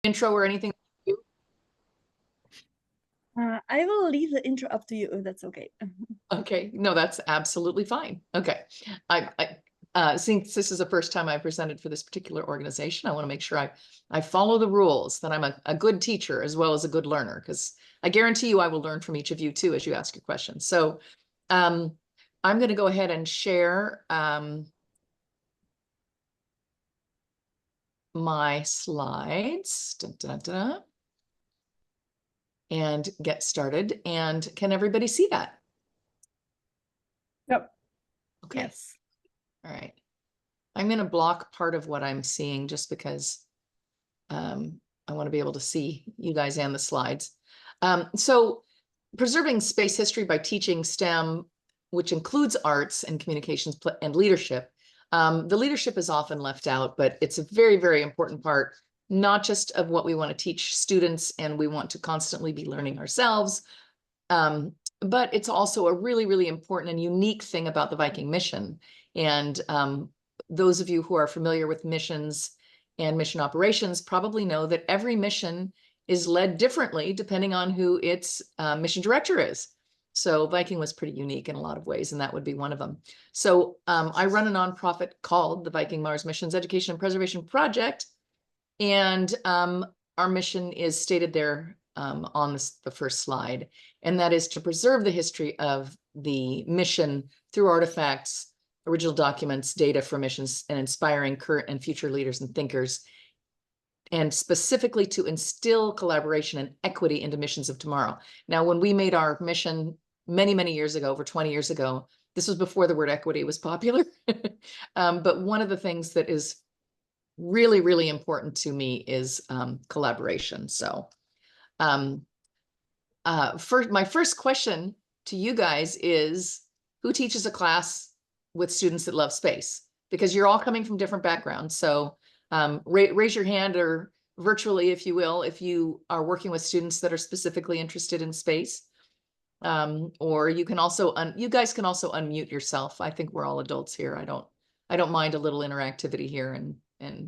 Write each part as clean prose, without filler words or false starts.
intro or anything? I will leave the intro up to you if that's okay. Okay, no, that's absolutely fine. Okay, since this is the first time I presented for this particular organization, I want to make sure I follow the rules, that I'm a good teacher as well as a good learner, because I guarantee you I will learn from each of you too as you ask your questions. So I'm going to go ahead and share my slides. Dun, dun, dun, and get started. And can everybody see that? Yep. Okay. Yes. All right. I'm going to block part of what I'm seeing just because I want to be able to see you guys and the slides. So preserving space history by teaching STEM, which includes arts and communications and leadership. The leadership is often left out, but it's a very, very important part, not just of what we want to teach students, and we want to constantly be learning ourselves, but it's also a really, really important and unique thing about the Viking mission. And those of you who are familiar with missions and mission operations probably know that every mission is led differently depending on who its mission director is. So Viking was pretty unique in a lot of ways, and that would be one of them. So I run a nonprofit called the Viking Mars Missions Education and Preservation Project. And our mission is stated there on the first slide, and that is to preserve the history of the mission through artifacts, original documents, data from missions, and inspiring current and future leaders and thinkers, and specifically to instill collaboration and equity into missions of tomorrow. Now, when we made our mission many, many years ago, over 20 years ago, this was before the word equity was popular. But one of the things that is really, really important to me is collaboration. So my first question to you guys is, who teaches a class with students that love space? Because you're all coming from different backgrounds. So raise your hand, or virtually, if you will, if you are working with students that are specifically interested in space. Or you can also, you guys can also unmute yourself. I think we're all adults here. I don't mind a little interactivity here and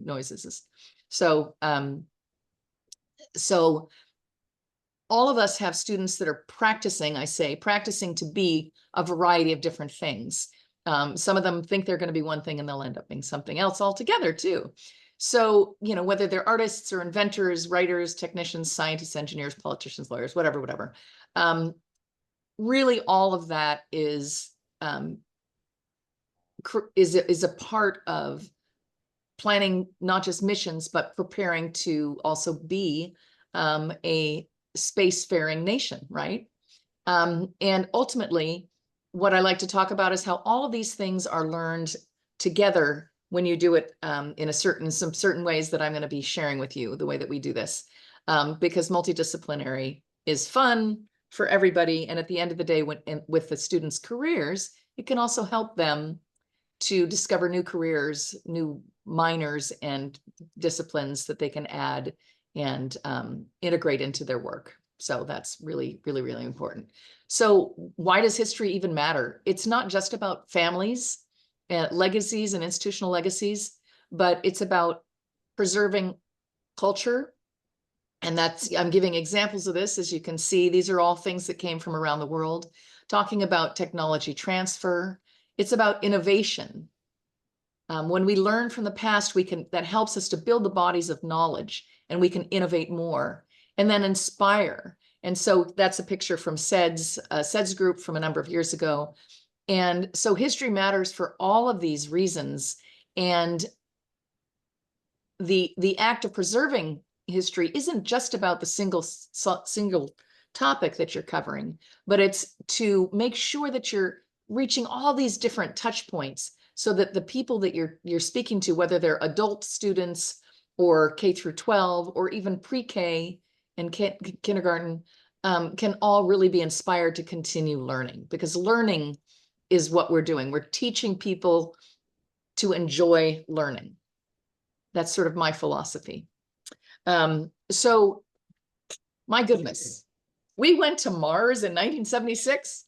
noises. So so all of us have students that are practicing, practicing to be a variety of different things. Some of them think they're going to be one thing and they'll end up being something else altogether too. So, you know, whether they're artists or inventors, writers, technicians, scientists, engineers, politicians, lawyers, whatever. Really, all of that is a part of planning not just missions, but preparing to also be a spacefaring nation, right? And ultimately, what I like to talk about is how all of these things are learned together when you do it in some certain ways that I'm going to be sharing with you, the way that we do this, because multidisciplinary is fun for everybody. And at the end of the day, with the students' careers, it can also help them to discover new careers, new minors and disciplines that they can add and integrate into their work. So that's really, really, really important. So why does history even matter? It's not just about families, legacies and institutional legacies, but it's about preserving culture. And I'm giving examples of this. As you can see, these are all things that came from around the world. Talking about technology transfer, it's about innovation. When we learn from the past, that helps us to build the bodies of knowledge, and we can innovate more and then inspire. And so that's a picture from SEDS group from a number of years ago. And so history matters for all of these reasons. And the act of preserving history isn't just about the single topic that you're covering, but it's to make sure that you're reaching all these different touch points, so that the people that you're speaking to, whether they're adult students or K through 12 or even pre-K and kindergarten, can all really be inspired to continue learning, because learning is what we're doing. We're teaching people to enjoy learning. That's sort of my philosophy. So my goodness, we went to Mars in 1976.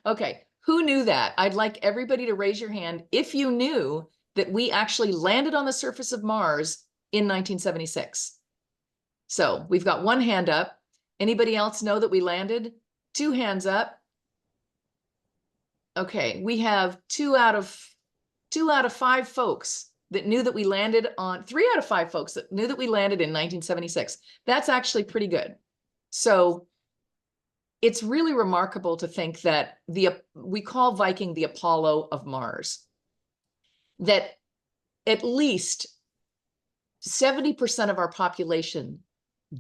Okay, who knew that? I'd like everybody to raise your hand if you knew that we actually landed on the surface of Mars in 1976. So we've got one hand up. Anybody else know that we landed? Two hands up. Okay, we have two out of 5 folks that knew that we landed on 3 out of 5 folks that knew that we landed in 1976. That's actually pretty good. So it's really remarkable to think that we call Viking the Apollo of Mars, that at least 70% of our population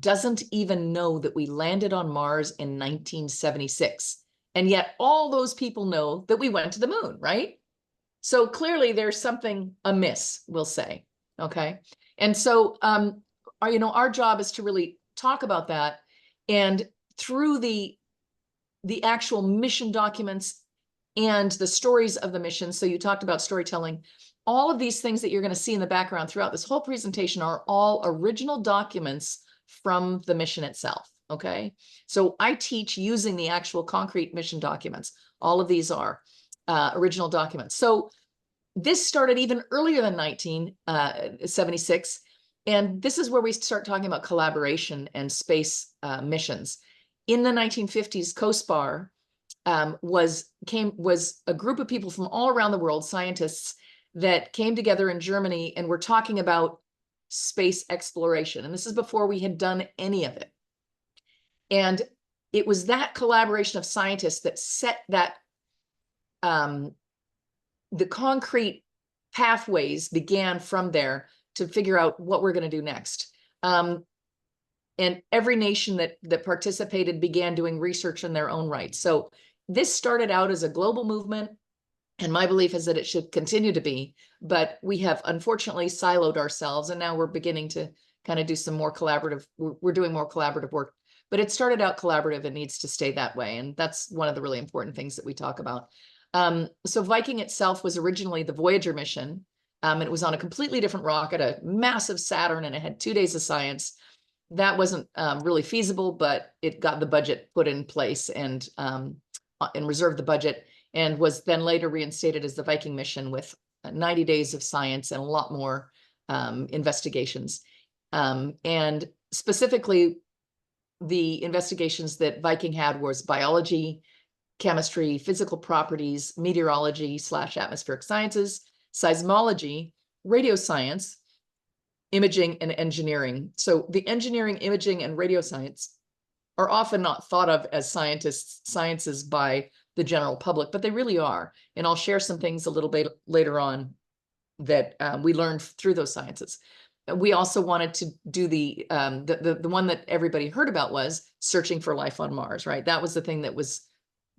doesn't even know that we landed on Mars in 1976. And yet all those people know that we went to the moon, right? So clearly there's something amiss, we'll say, okay? And so, our job is to really talk about that. And through the actual mission documents and the stories of the mission, so you talked about storytelling, all of these things that you're going to see in the background throughout this whole presentation are all original documents from the mission itself, okay? So I teach using the actual concrete mission documents. All of these are original documents. So this started even earlier than 1976. And this is where we start talking about collaboration and space missions. In the 1950s, COSPAR was a group of people from all around the world, scientists that came together in Germany and were talking about space exploration. And this is before we had done any of it. And it was that collaboration of scientists that set that the concrete pathways began from there to figure out what we're going to do next. And every nation that participated began doing research in their own right. So this started out as a global movement, and my belief is that it should continue to be, but we have unfortunately siloed ourselves, and now we're beginning to kind of do some more collaborative, we're doing more collaborative work, but it started out collaborative and needs to stay that way. And that's one of the really important things that we talk about. So Viking itself was originally the Voyager mission. It was on a completely different rocket, a massive Saturn, and it had 2 days of science. That wasn't really feasible, but it got the budget put in place and reserved the budget, and was then later reinstated as the Viking mission with 90 days of science and a lot more investigations. And specifically, the investigations that Viking had was biology, chemistry, physical properties, meteorology / atmospheric sciences, seismology, radio science, imaging, and engineering. So the engineering, imaging, and radio science are often not thought of as sciences by the general public, but they really are. And I'll share some things a little bit later on that we learned through those sciences. We also wanted to do the one that everybody heard about was searching for life on Mars, right? That was the thing that was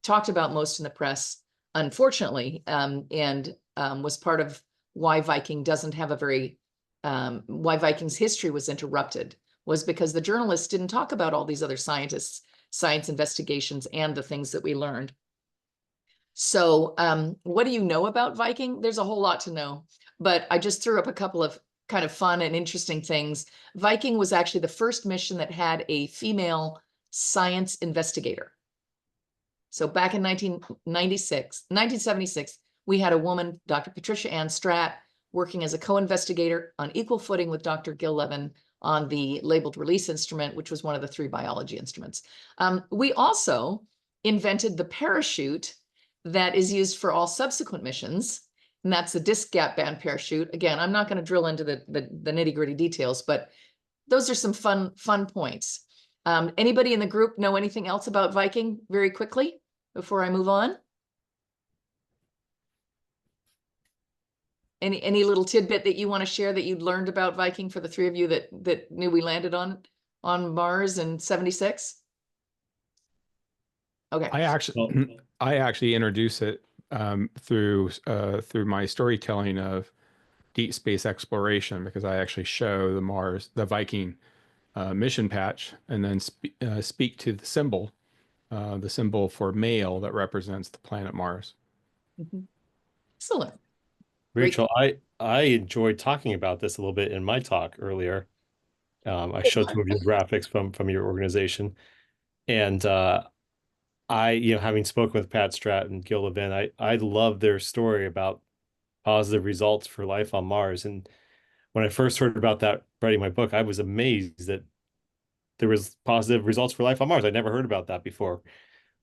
talked about most in the press, unfortunately, and was part of why Viking doesn't have a very, why Viking's history was interrupted, was because the journalists didn't talk about all these other scientists, science investigations, and the things that we learned. So what do you know about Viking? There's a whole lot to know, but I just threw up a couple of kind of fun and interesting things. Viking was actually the first mission that had a female science investigator. So back in 1976, we had a woman, Dr. Patricia Ann Stratt, working as a co-investigator on equal footing with Dr. Gil Levin on the labeled release instrument, which was one of the 3 biology instruments. We also invented the parachute that is used for all subsequent missions, and that's the disc gap band parachute. Again, I'm not going to drill into the nitty-gritty details, but those are some fun points. Anybody in the group know anything else about Viking very quickly before I move on? Any little tidbit that you want to share that you'd learned about Viking for the 3 of you that knew we landed on Mars in 76? Okay. I actually introduce it through my storytelling of deep space exploration, because I actually show the Viking mission patch, and then speak to the symbol for male that represents the planet Mars. Excellent. Rachel, I enjoyed talking about this a little bit in my talk earlier. I showed some of your graphics from your organization, and having spoken with Pat Stratt and Gil Levin, I love their story about positive results for life on Mars. And when I first heard about that writing my book, I was amazed that there was positive results for life on Mars. I never heard about that before.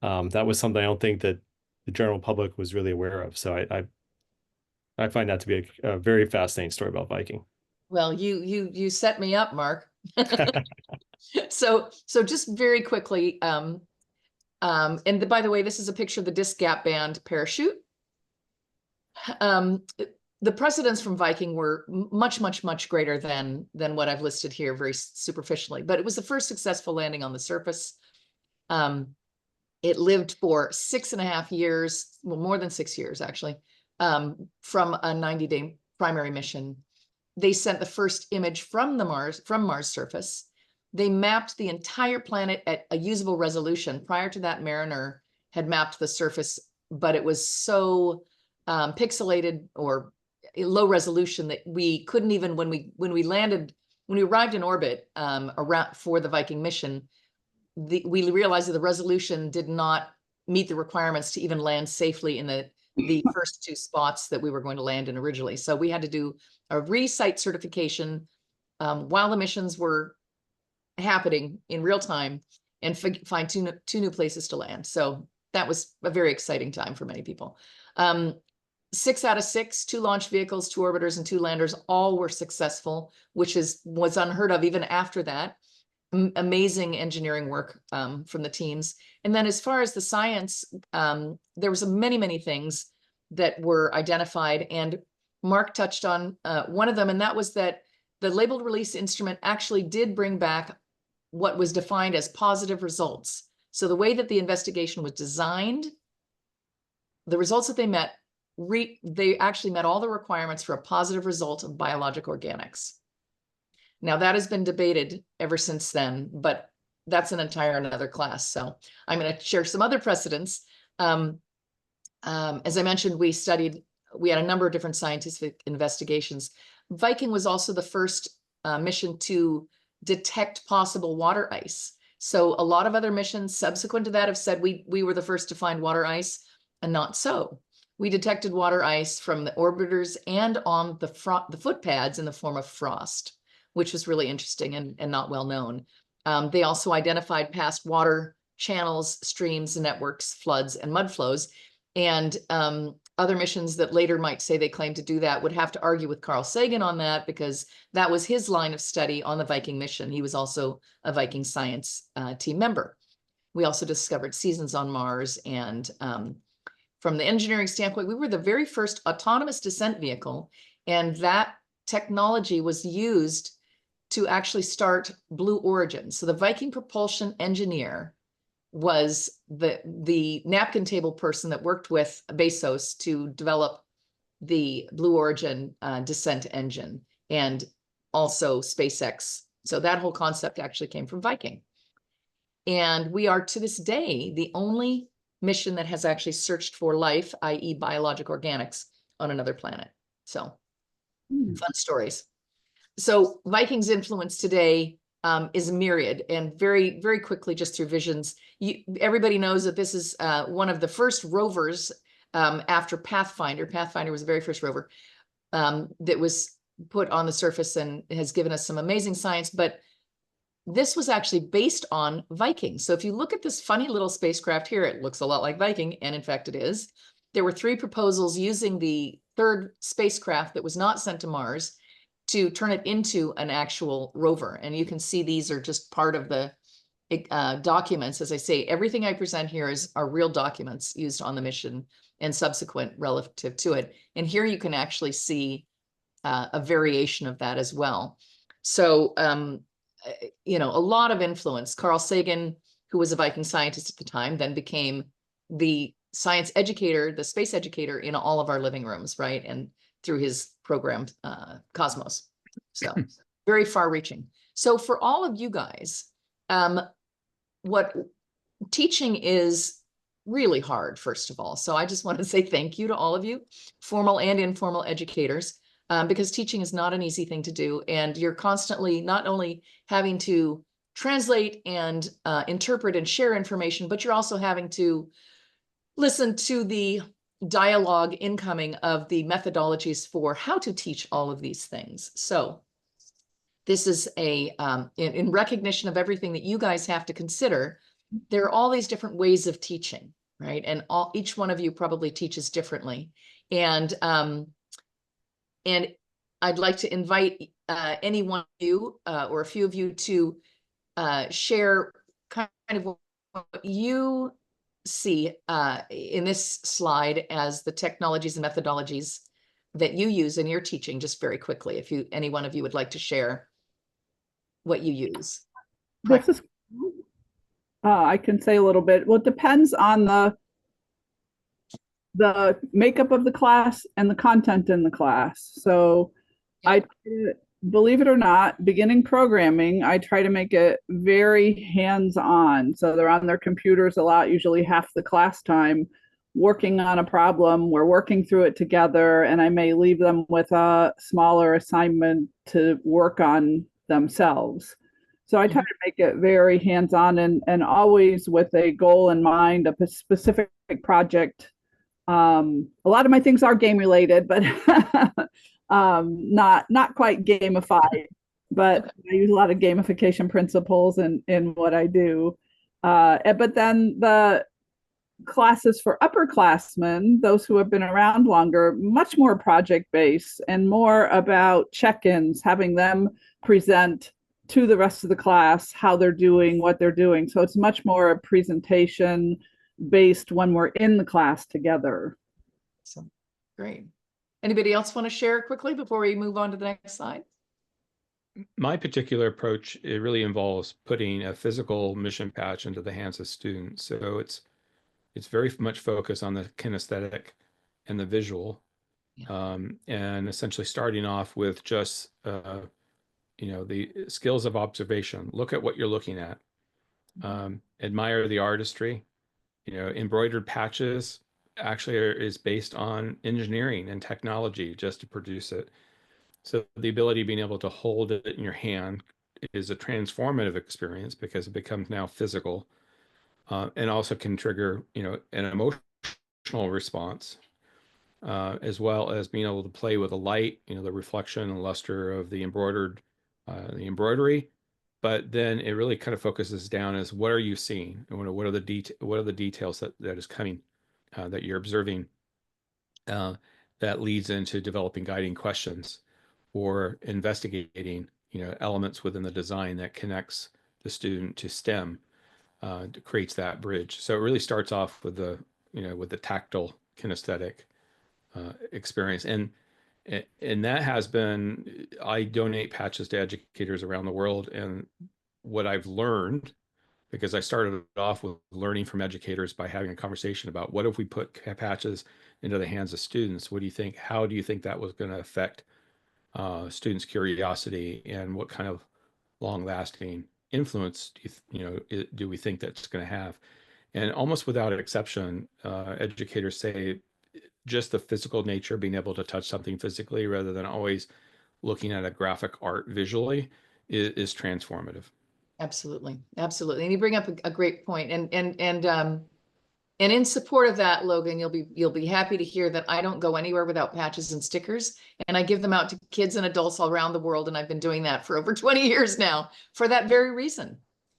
That was something I don't think that the general public was really aware of. So I find that to be a very fascinating story about Viking. Well, you set me up, Mark. So just very quickly, and by the way, this is a picture of the disc gap band parachute. The precedents from Viking were much greater than what I've listed here very superficially, but it was the first successful landing on the surface. It lived for 6.5 years, well, more than 6 years actually, from a 90-day primary mission. They sent the first image from Mars surface. They mapped the entire planet at a usable resolution. Prior to that, Mariner had mapped the surface, but it was so pixelated or low resolution that we couldn't even, when we arrived in orbit around for the Viking mission, we realized that the resolution did not meet the requirements to even land safely in the first 2 spots that we were going to land in originally. So we had to do a re-site certification while the missions were happening in real time and find two new places to land. So that was a very exciting time for many people. 6 out of 6, 2 launch vehicles, 2 orbiters, and 2 landers, all were successful, which was unheard of even after that. Amazing engineering work from the teams. And then as far as the science, there was many things that were identified, and Mark touched on one of them, and that was that the labeled release instrument actually did bring back what was defined as positive results. So the way that the investigation was designed, the results that they met, they actually met all the requirements for a positive result of biologic organics. Now that has been debated ever since then, but that's an entire another class. So I'm going to share some other precedents. As I mentioned, we had a number of different scientific investigations. Viking was also the first mission to detect possible water ice. So a lot of other missions subsequent to that have said we were the first to find water ice, and not so. We detected water ice from the orbiters and on the foot pads in the form of frost, which was really interesting and not well known. They also identified past water channels, streams, networks, floods, and mud flows. And other missions that later might say they claim to do that would have to argue with Carl Sagan on that, because that was his line of study on the Viking mission. He was also a Viking science team member. We also discovered seasons on Mars, and from the engineering standpoint, we were the very first autonomous descent vehicle, and that technology was used to actually start Blue Origin. So the Viking propulsion engineer was the napkin table person that worked with Bezos to develop the Blue Origin descent engine, and also SpaceX. So that whole concept actually came from Viking. And we are, to this day, the only mission that has actually searched for life, i.e. biologic organics, on another planet. So fun stories. So Viking's influence today is myriad, and very quickly, just through visions, everybody knows that this is one of the first rovers after Pathfinder. Pathfinder was the very first rover that was put on the surface and has given us some amazing science, but this was actually based on Viking. So if you look at this funny little spacecraft here, it looks a lot like Viking, and in fact it is. There were 3 proposals using the 3rd spacecraft that was not sent to Mars to turn it into an actual rover. And you can see these are just part of the documents. As I say, everything I present here are real documents used on the mission and subsequent relative to it. And here you can actually see a variation of that as well. So, a lot of influence. Carl Sagan, who was a Viking scientist at the time, then became the science educator, the space educator in all of our living rooms, right? And through his program, Cosmos. So very far reaching. So for all of you guys, what teaching is really hard, first of all. So I just want to say thank you to all of you, formal and informal educators, because teaching is not an easy thing to do. And you're constantly not only having to translate and interpret and share information, but you're also having to listen to the dialogue incoming of the methodologies for how to teach all of these things. So this is a, in recognition of everything that you guys have to consider, there are all these different ways of teaching, right? And each one of you probably teaches differently. And I'd like to invite any one of you or a few of you to share kind of what you see in this slide as the technologies and methodologies that you use in your teaching, just very quickly, if any one of you would like to share what you use. This is, I can say a little bit. Well, it depends on the makeup of the class and the content in the class. So Yep. believe it or not, beginning programming, I try to make it very hands-on. So they're on their computers a lot, usually half the class time, working on a problem. We're working through it together, and I may leave them with a smaller assignment to work on themselves. So I try to make it very hands-on and always with a goal in mind, a specific project. A lot of my things are game related, but not quite gamified, but I use a lot of gamification principles in what I do. But then the classes for upperclassmen, those who have been around longer, much more project-based and more about check-ins, having them present to the rest of the class how they're doing, what they're doing. So it's much more a presentation based when we're in the class together. So great. Anybody else want to share quickly before we move on to the next slide? My particular approach, it really involves putting a physical mission patch into the hands of students. So it's very much focused on the kinesthetic and the visual, and essentially starting off with just the skills of observation. Look at what you're looking at. Admire the artistry. Embroidered patches actually is based on engineering and technology just to produce it. So the ability of being able to hold it in your hand is a transformative experience because it becomes now physical, and also can trigger, an emotional response, as well as being able to play with the light, the reflection and luster of the embroidery. But then it really kind of focuses down as what are you seeing, and what are the details that is coming, that you're observing, that leads into developing guiding questions or investigating, elements within the design that connects the student to STEM, creates that bridge. So it really starts off with the tactile kinesthetic experience. And that has been, I donate patches to educators around the world. And what I've learned, because I started off with learning from educators by having a conversation about what if we put patches into the hands of students? What do you think? How do you think that was going to affect students' curiosity, and what kind of long-lasting influence do we think that's going to have? And almost without exception, educators say just the physical nature, being able to touch something physically rather than always looking at a graphic art visually is transformative. Absolutely. Absolutely. And you bring up a great point. And in support of that, Logan, you'll be happy to hear that I don't go anywhere without patches and stickers, and I give them out to kids and adults all around the world. And I've been doing that for over 20 years now for that very reason,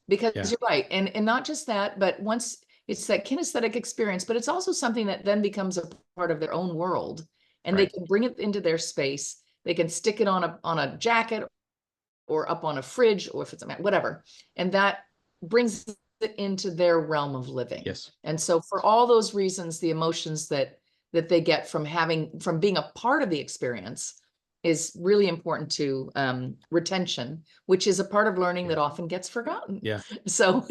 because you're right. And not just that, but once it's that kinesthetic experience, but it's also something that then becomes a part of their own world, and they can bring it into their space. They can stick it on a jacket or up on a fridge, or if it's whatever. And that brings it into their realm of living. Yes. And so for all those reasons, the emotions that they get from being a part of the experience is really important to retention, which is a part of learning that often gets forgotten. Yeah. So,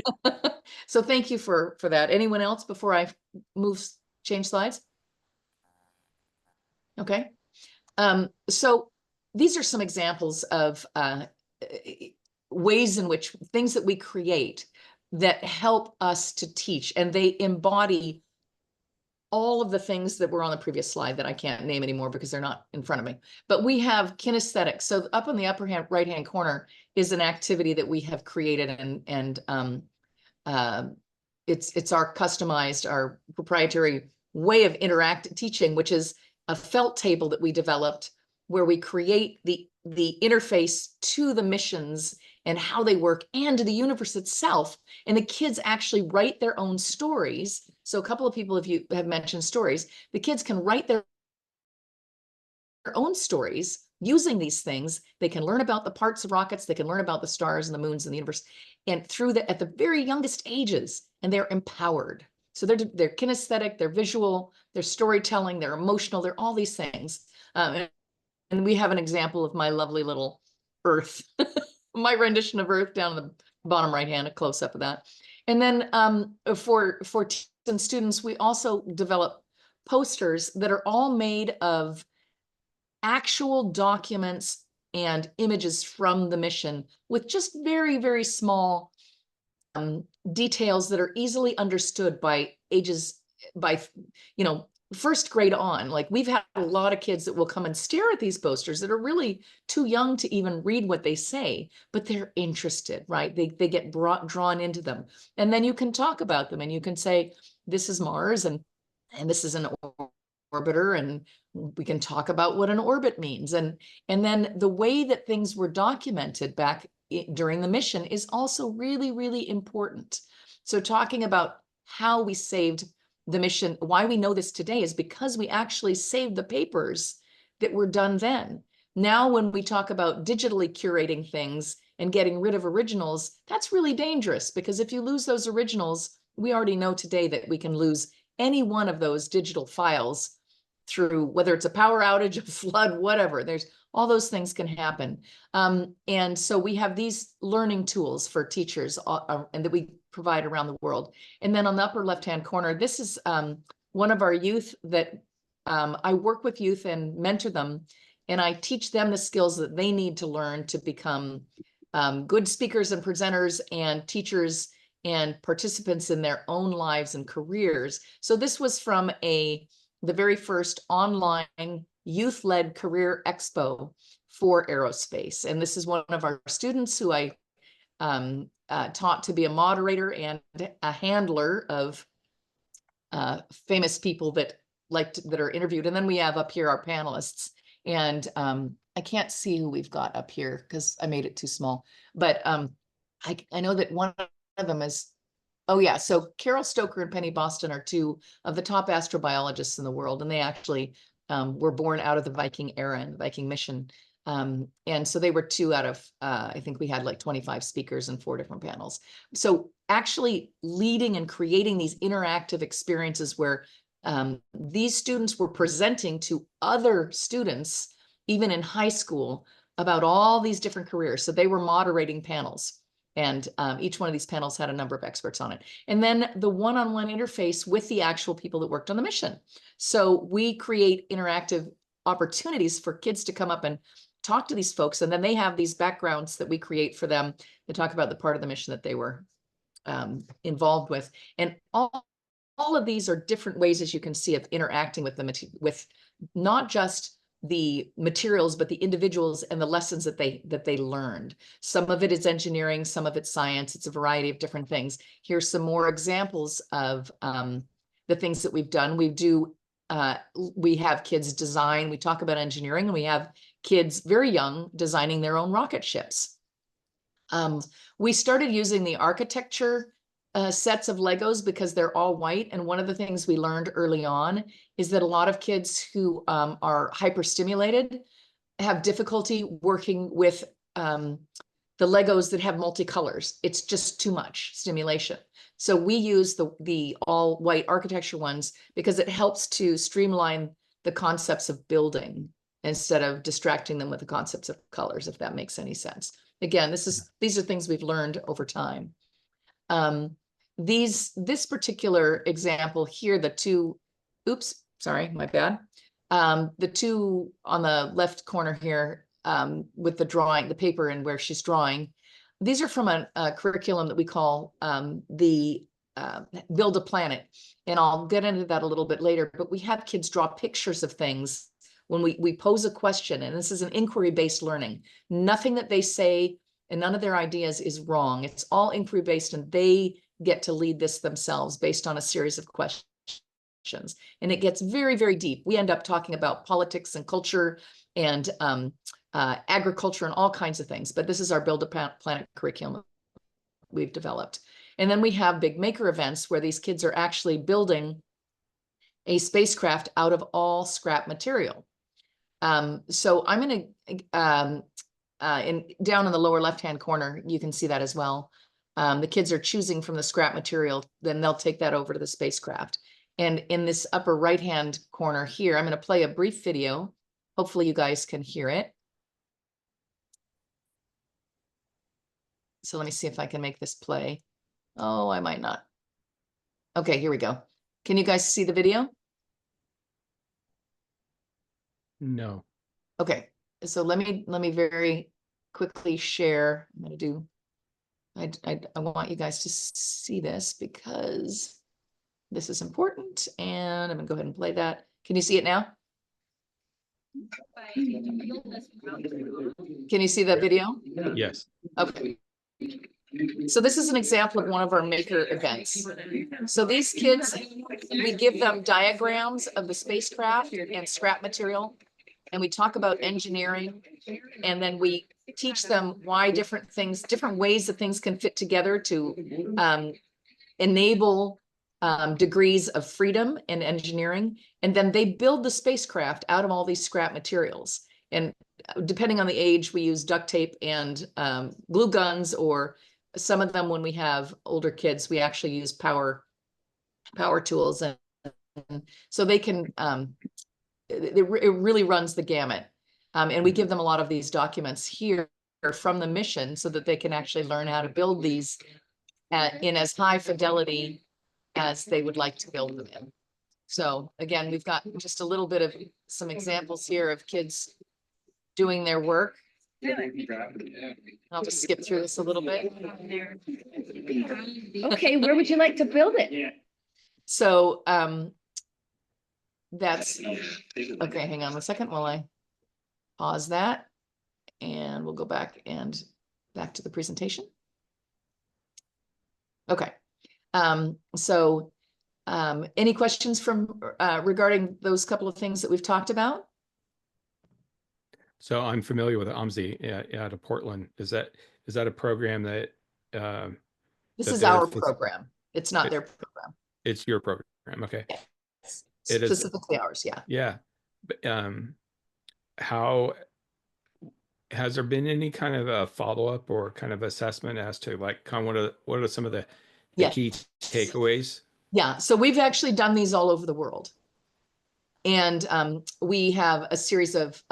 so thank you for that. Anyone else before I change slides? Okay. So these are some examples of ways in which things that we create that help us to teach, and they embody all of the things that were on the previous slide that I can't name anymore because they're not in front of me. But we have kinesthetics. So up on the upper right-hand corner is an activity that we have created, and it's our customized, our proprietary way of teaching, which is a felt table that we developed where we create the the interface to the missions and how they work and to the universe itself. And the kids actually write their own stories. So a couple of people have mentioned stories. The kids can write their own stories using these things. They can learn about the parts of rockets. They can learn about the stars and the moons and the universe. And through at the very youngest ages, and they're empowered. So they're kinesthetic, they're visual, they're storytelling, they're emotional, they're all these things. And we have an example of my lovely little Earth, my rendition of Earth down in the bottom right hand, a close up of that. And then for teachers and students, we also develop posters that are all made of actual documents and images from the mission with just very, very small details that are easily understood by first grade on. Like, we've had a lot of kids that will come and stare at these posters that are really too young to even read what they say, but they're interested, right? They get drawn into them. And then you can talk about them and you can say, this is Mars and this is an orbiter, and we can talk about what an orbit means. And then the way that things were documented back during the mission is also really, really important. So talking about how we saved the mission, why we know this today is because we actually saved the papers that were done then. Now, when we talk about digitally curating things and getting rid of originals, that's really dangerous, because if you lose those originals, we already know today that we can lose any one of those digital files through, whether it's a power outage, a flood, whatever. There's all those things can happen. And so we have these learning tools for teachers and that we provide around the world. And then on the upper left-hand corner, this is one of our youth that I work with youth and mentor them. And I teach them the skills that they need to learn to become good speakers and presenters and teachers and participants in their own lives and careers. So this was from the very first online youth-led career expo for aerospace. And this is one of our students who I taught to be a moderator and a handler of famous people that are interviewed. And then we have up here our panelists. And I can't see who we've got up here because I made it too small. But I know that one of them is, oh yeah, so Carol Stoker and Penny Boston are two of the top astrobiologists in the world, and they actually were born out of the Viking era and the Viking mission. And so they were two out of, I think we had like 25 speakers and 4 different panels. So actually leading and creating these interactive experiences where these students were presenting to other students, even in high school, about all these different careers. So they were moderating panels. And each one of these panels had a number of experts on it. And then the one-on-one interface with the actual people that worked on the mission. So we create interactive opportunities for kids to come up and talk to these folks. And then they have these backgrounds that we create for them to talk about the part of the mission that they were involved with. And all of these are different ways, as you can see, of interacting with with not just the materials, but the individuals and the lessons that they learned. Some of it is engineering, some of it's science. It's a variety of different things. Here's some more examples of the things that we've done. We have kids design, we talk about engineering, and we have kids very young designing their own rocket ships. We started using the architecture sets of Legos because they're all white. And one of the things we learned early on is that a lot of kids who are hyperstimulated have difficulty working with the Legos that have multicolors. It's just too much stimulation. So we use the all white architecture ones because it helps to streamline the concepts of building instead of distracting them with the concepts of colors, if that makes any sense. Again, these are things we've learned over time. This particular example here, the two, oops, sorry, my bad. The two on the left corner here with the drawing, the paper and where she's drawing, these are from a curriculum that we call the Build a Planet. And I'll get into that a little bit later, but we have kids draw pictures of things when we pose a question, and this is an inquiry-based learning. Nothing that they say and none of their ideas is wrong. It's all inquiry-based, and they get to lead this themselves based on a series of questions. And it gets very, very deep. We end up talking about politics and culture and agriculture, and all kinds of things. But this is our Build a Planet curriculum we've developed. And then we have big maker events where these kids are actually building a spacecraft out of all scrap material. So I'm going to, down in the lower left-hand corner, you can see that as well. The kids are choosing from the scrap material, then they'll take that over to the spacecraft. And in this upper right-hand corner here, I'm going to play a brief video. Hopefully you guys can hear it. So let me see if I can make this play. Oh, I might not. Okay, here we go. Can you guys see the video? No. Okay, so let me very quickly share. I'm going to do, I want you guys to see this because this is important, and I'm going to go ahead and play that. Can you see it now? Can you see that video? Yes. Okay. So this is an example of one of our maker events. So these kids, we give them diagrams of the spacecraft and scrap material, and we talk about engineering, and then we teach them why different ways that things can fit together to enable degrees of freedom in engineering. And then they build the spacecraft out of all these scrap materials. And depending on the age, we use duct tape and glue guns, or some of them, when we have older kids, we actually use power tools. And so they can, it really runs the gamut. And we give them a lot of these documents here from the mission so that they can actually learn how to build these in as high fidelity as they would like to build them in. So again, we've got just a little bit of some examples here of kids doing their work. I'll just skip through this a little bit. Okay, where would you like to build it? So that's okay. Hang on a second while I pause that, and we'll go back to the presentation. Okay. So any questions from regarding those couple of things that we've talked about? So I'm familiar with OMSI out of Portland. Is that a program that This that is they're our program. It's not their program. It's your program. Okay. It's It is specifically ours. Yeah. Yeah. But, how has there been any kind of a follow-up or kind of assessment as to like kind of what are some of the Yeah. key takeaways? Yeah. So we've actually done these all over the world. And we have a series of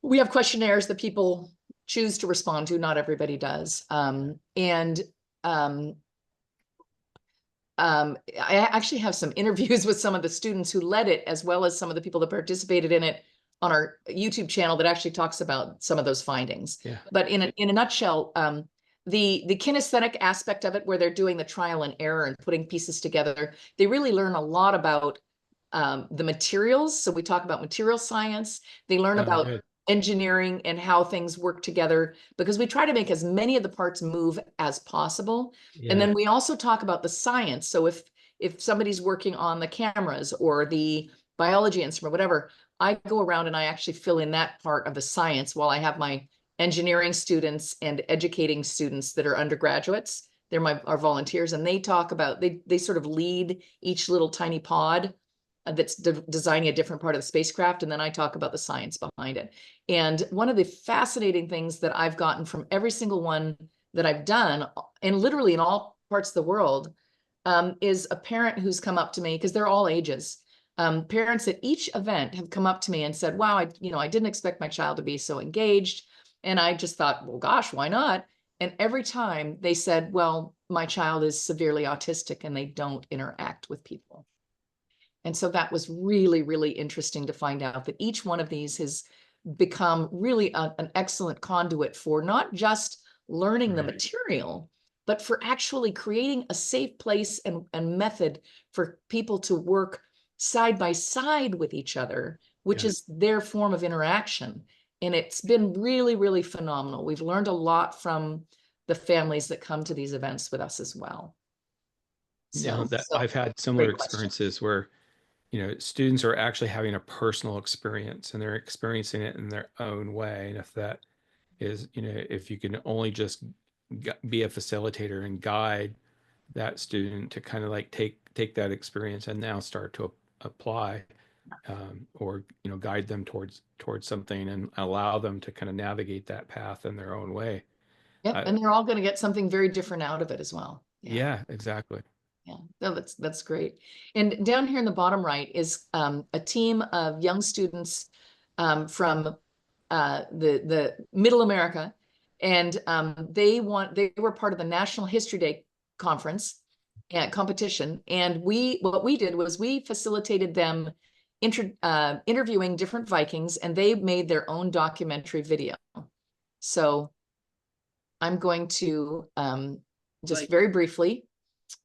we have questionnaires that people choose to respond to. Not everybody does. I actually have some interviews with some of the students who led it, as well as some of the people that participated in it on our YouTube channel that actually talks about some of those findings. Yeah. But in a nutshell, the kinesthetic aspect of it, where they're doing the trial and error and putting pieces together, they really learn a lot about the materials. So we talk about material science. They learn about engineering and how things work together, because we try to make as many of the parts move as possible. Yeah. And then we also talk about the science. So if somebody's working on the cameras or the biology instrument, whatever, I go around and I actually fill in that part of the science while I have my engineering students and educating students that are undergraduates. They're our volunteers, and they talk about, they sort of lead each little tiny pod that's designing a different part of the spacecraft. And then I talk about the science behind it. And one of the fascinating things that I've gotten from every single one that I've done, and literally in all parts of the world, is a parent who's come up to me, because they're all ages. Parents at each event have come up to me and said, wow, I didn't expect my child to be so engaged. And I just thought, well, gosh, why not? And every time they said, well, my child is severely autistic and they don't interact with people. And so that was really, really interesting to find out that each one of these has become really an excellent conduit for not just learning the material, but for actually creating a safe place and method for people to work side by side with each other, which is their form of interaction. And it's been really, really phenomenal. We've learned a lot from the families that come to these events with us as well. So, I've had similar experiences where, students are actually having a personal experience and they're experiencing it in their own way. And if that is, if you can only just be a facilitator and guide that student to kind of like take that experience and now start to apply, or guide them towards something and allow them to kind of navigate that path in their own way. Yep, and they're all going to get something very different out of it as well. Yeah, exactly. Yeah, no, that's great. And down here in the bottom right is a team of young students from the Middle America, and they were part of the National History Day conference and competition. And what we did was we facilitated them interviewing different Vikings, and they made their own documentary video. So I'm going to just very briefly,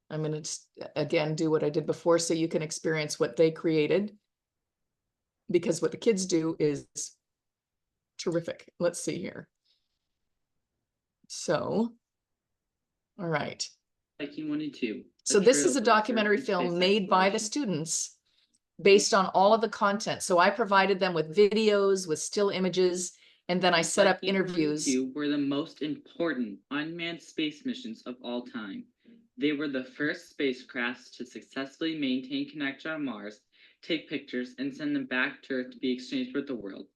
I'm going to again do what I did before so you can experience what they created, because what the kids do is terrific. Let's see here. So, all right. Viking 1 and 2. So this is a documentary film made by the students based on all of the content. So I provided them with videos, with still images, and then I set up interviews. Viking 1 and 2 were the most important unmanned space missions of all time. They were the first spacecrafts to successfully maintain connection on Mars, take pictures, and send them back to Earth to be exchanged with the world.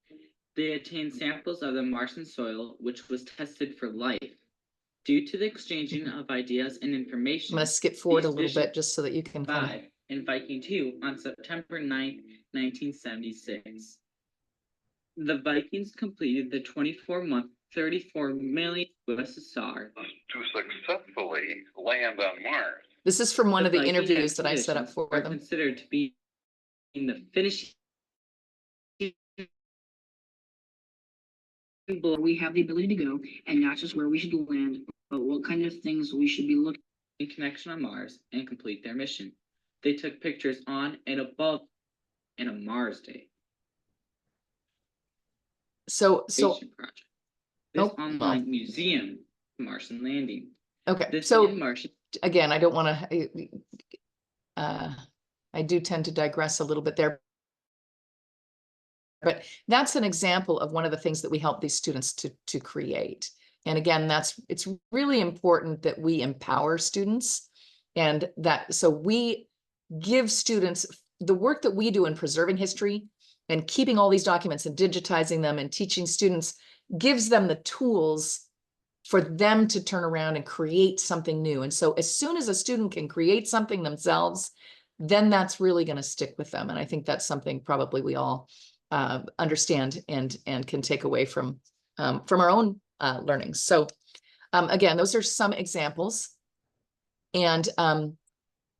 They obtained samples of the Martian soil, which was tested for life. Due to the exchanging of ideas and information, I'm going to skip forward a little bit just so that you can kind of... in Viking 2 on September 9, 1976. The Vikings completed the 24-month, 34 million USSR to successfully land on Mars. This is from one of the Viking interviews that I set up expeditions for are them. considered to be in the finishing. We have the ability to go, and not just where we should land, but what kind of things we should be looking in connection on Mars and complete their mission. They took pictures on and above in a Mars day. So Project. This Oh, online museum, Martian landing. okay. This So Martian. again, I don't want to. I do tend to digress a little bit there. But that's an example of one of the things that we help these students to create. And again, it's really important that we empower students, and so we give students the work that we do in preserving history and keeping all these documents and digitizing them and teaching students gives them the tools for them to turn around and create something new. And so as soon as a student can create something themselves, then that's really going to stick with them. And I think that's something probably we all understand and can take away from our own learning. So again, those are some examples. And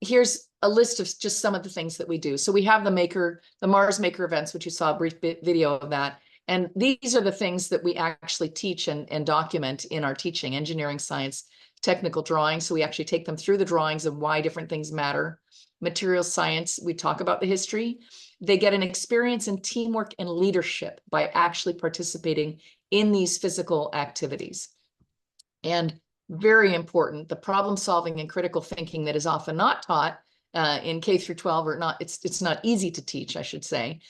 here's a list of just some of the things that we do. So we have the Mars Maker events, which you saw a brief video of that. And these are the things that we actually teach and document in our teaching: engineering, science, technical drawing. So we actually take them through the drawings of why different things matter. Material science, we talk about the history. They get an experience in teamwork and leadership by actually participating in these physical activities. And very important, the problem solving and critical thinking that is often not taught in K through 12, or not, it's not easy to teach, I should say.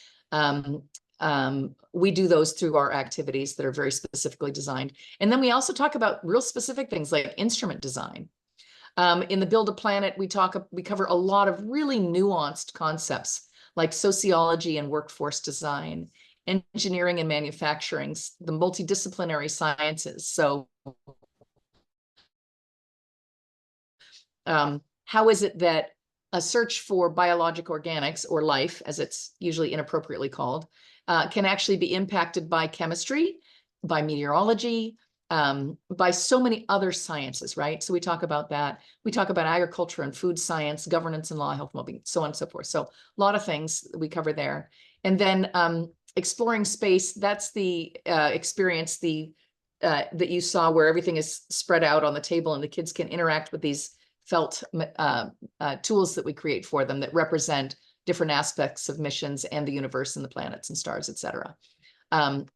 We do those through our activities that are very specifically designed. And then we also talk about real specific things like instrument design. In the Build a Planet, we cover a lot of really nuanced concepts like sociology and workforce design, engineering and manufacturing, the multidisciplinary sciences. So how is it that a search for biologic organics, or life, as it's usually inappropriately called, can actually be impacted by chemistry, by meteorology, by so many other sciences, right? So we talk about that. We talk about agriculture and food science, governance and law, health, well-being, so on and so forth. So a lot of things we cover there. And then exploring space, that's the experience that you saw, where everything is spread out on the table and the kids can interact with these felt tools that we create for them that represent different aspects of missions and the universe and the planets and stars, et cetera.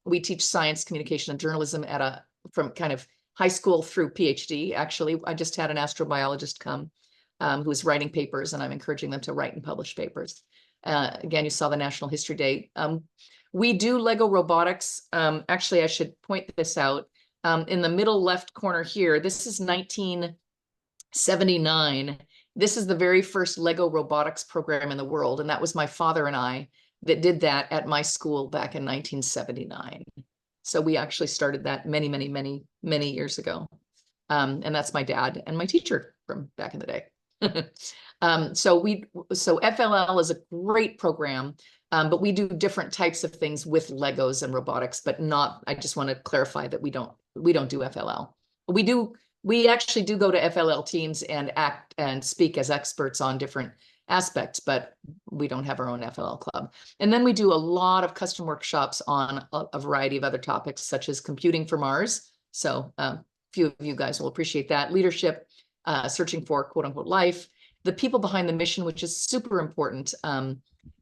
We teach science, communication, and journalism from kind of high school through PhD. Actually, I just had an astrobiologist come who was writing papers, and I'm encouraging them to write and publish papers. Again, you saw the National History Day. We do Lego robotics. Actually, I should point this out. In the middle left corner here, this is 1979. This is the very first Lego robotics program in the world. And that was my father and I that did that at my school back in 1979. So we actually started that many, many, many, many years ago. And that's my dad and my teacher from back in the day. So FLL is a great program, but we do different types of things with Legos and robotics, but not, I just want to clarify that we don't do FLL. We actually do go to FLL teams and act and speak as experts on different aspects, but we don't have our own FLL club. And then we do a lot of custom workshops on a variety of other topics, such as computing for Mars. So a few of you guys will appreciate that. Leadership, searching for quote unquote life, the people behind the mission, which is super important.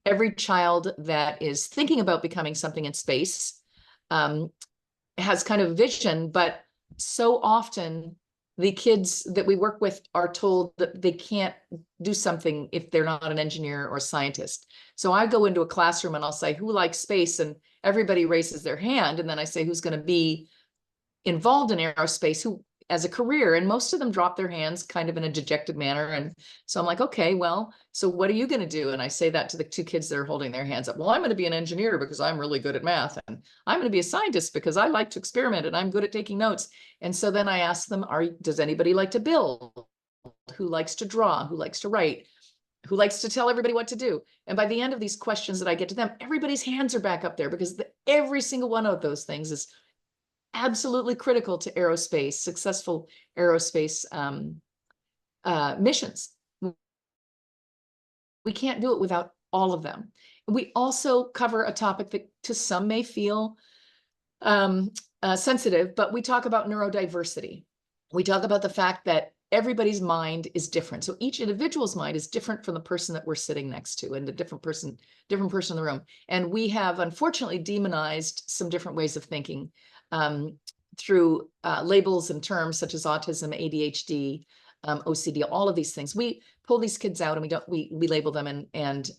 Every child that is thinking about becoming something in space has kind of vision, but so often the kids that we work with are told that they can't do something if they're not an engineer or scientist. So I go into a classroom and I'll say, who likes space? And everybody raises their hand. And then I say, who's going to be involved in aerospace, who as a career? And most of them drop their hands kind of in a dejected manner. And so I'm like, okay, well, so what are you going to do? And I say that to the two kids that are holding their hands up. Well, I'm going to be an engineer because I'm really good at math. And I'm going to be a scientist because I like to experiment and I'm good at taking notes. And so then I ask them, does anybody like to build? Who likes to draw? Who likes to write? Who likes to tell everybody what to do? And by the end of these questions that I get to them, everybody's hands are back up there because every single one of those things is absolutely critical to aerospace, successful aerospace missions. We can't do it without all of them. We also cover a topic that to some may feel sensitive, but we talk about neurodiversity. We talk about the fact that everybody's mind is different. So each individual's mind is different from the person that we're sitting next to and the different person in the room. And we have unfortunately demonized some different ways of thinking through labels and terms such as autism, ADHD, OCD, all of these things. We pull these kids out and we label them and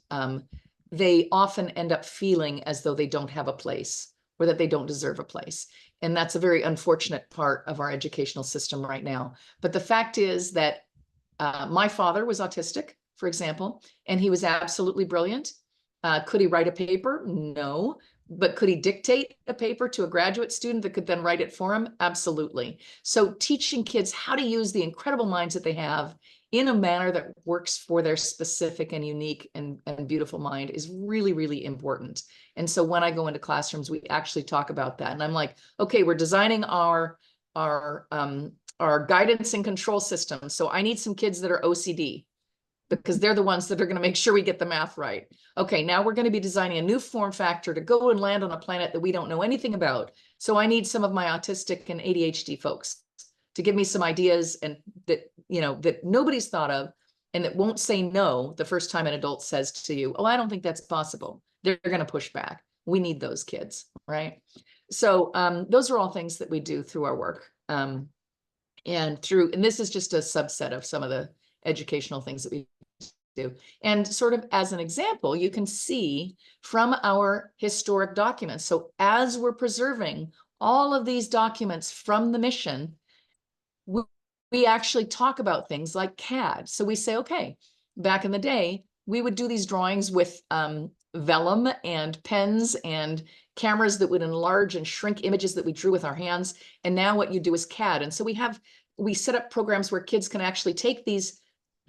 they often end up feeling as though they don't have a place or that they don't deserve a place. And that's a very unfortunate part of our educational system right now. But the fact is that my father was autistic, for example, and he was absolutely brilliant. Could he write a paper? No. But could he dictate a paper to a graduate student that could then write it for him? Absolutely. So teaching kids how to use the incredible minds that they have in a manner that works for their specific and unique and beautiful mind is really, really important. And so when I go into classrooms, we actually talk about that. And I'm like, okay, we're designing our guidance and control system. So I need some kids that are OCD because they're the ones that are going to make sure we get the math right. Okay, now we're going to be designing a new form factor to go and land on a planet that we don't know anything about. So I need some of my autistic and ADHD folks to give me some ideas and that, you know, that nobody's thought of and that won't say no the first time an adult says to you, oh, I don't think that's possible. They're going to push back. We need those kids, right? So those are all things that we do through our work. And this is just a subset of some of the educational things that we do. And sort of as an example, you can see from our historic documents. So as we're preserving all of these documents from the mission, we actually talk about things like CAD. So we say, okay, back in the day, we would do these drawings with vellum and pens and cameras that would enlarge and shrink images that we drew with our hands. And now what you do is CAD. And so we set up programs where kids can actually take these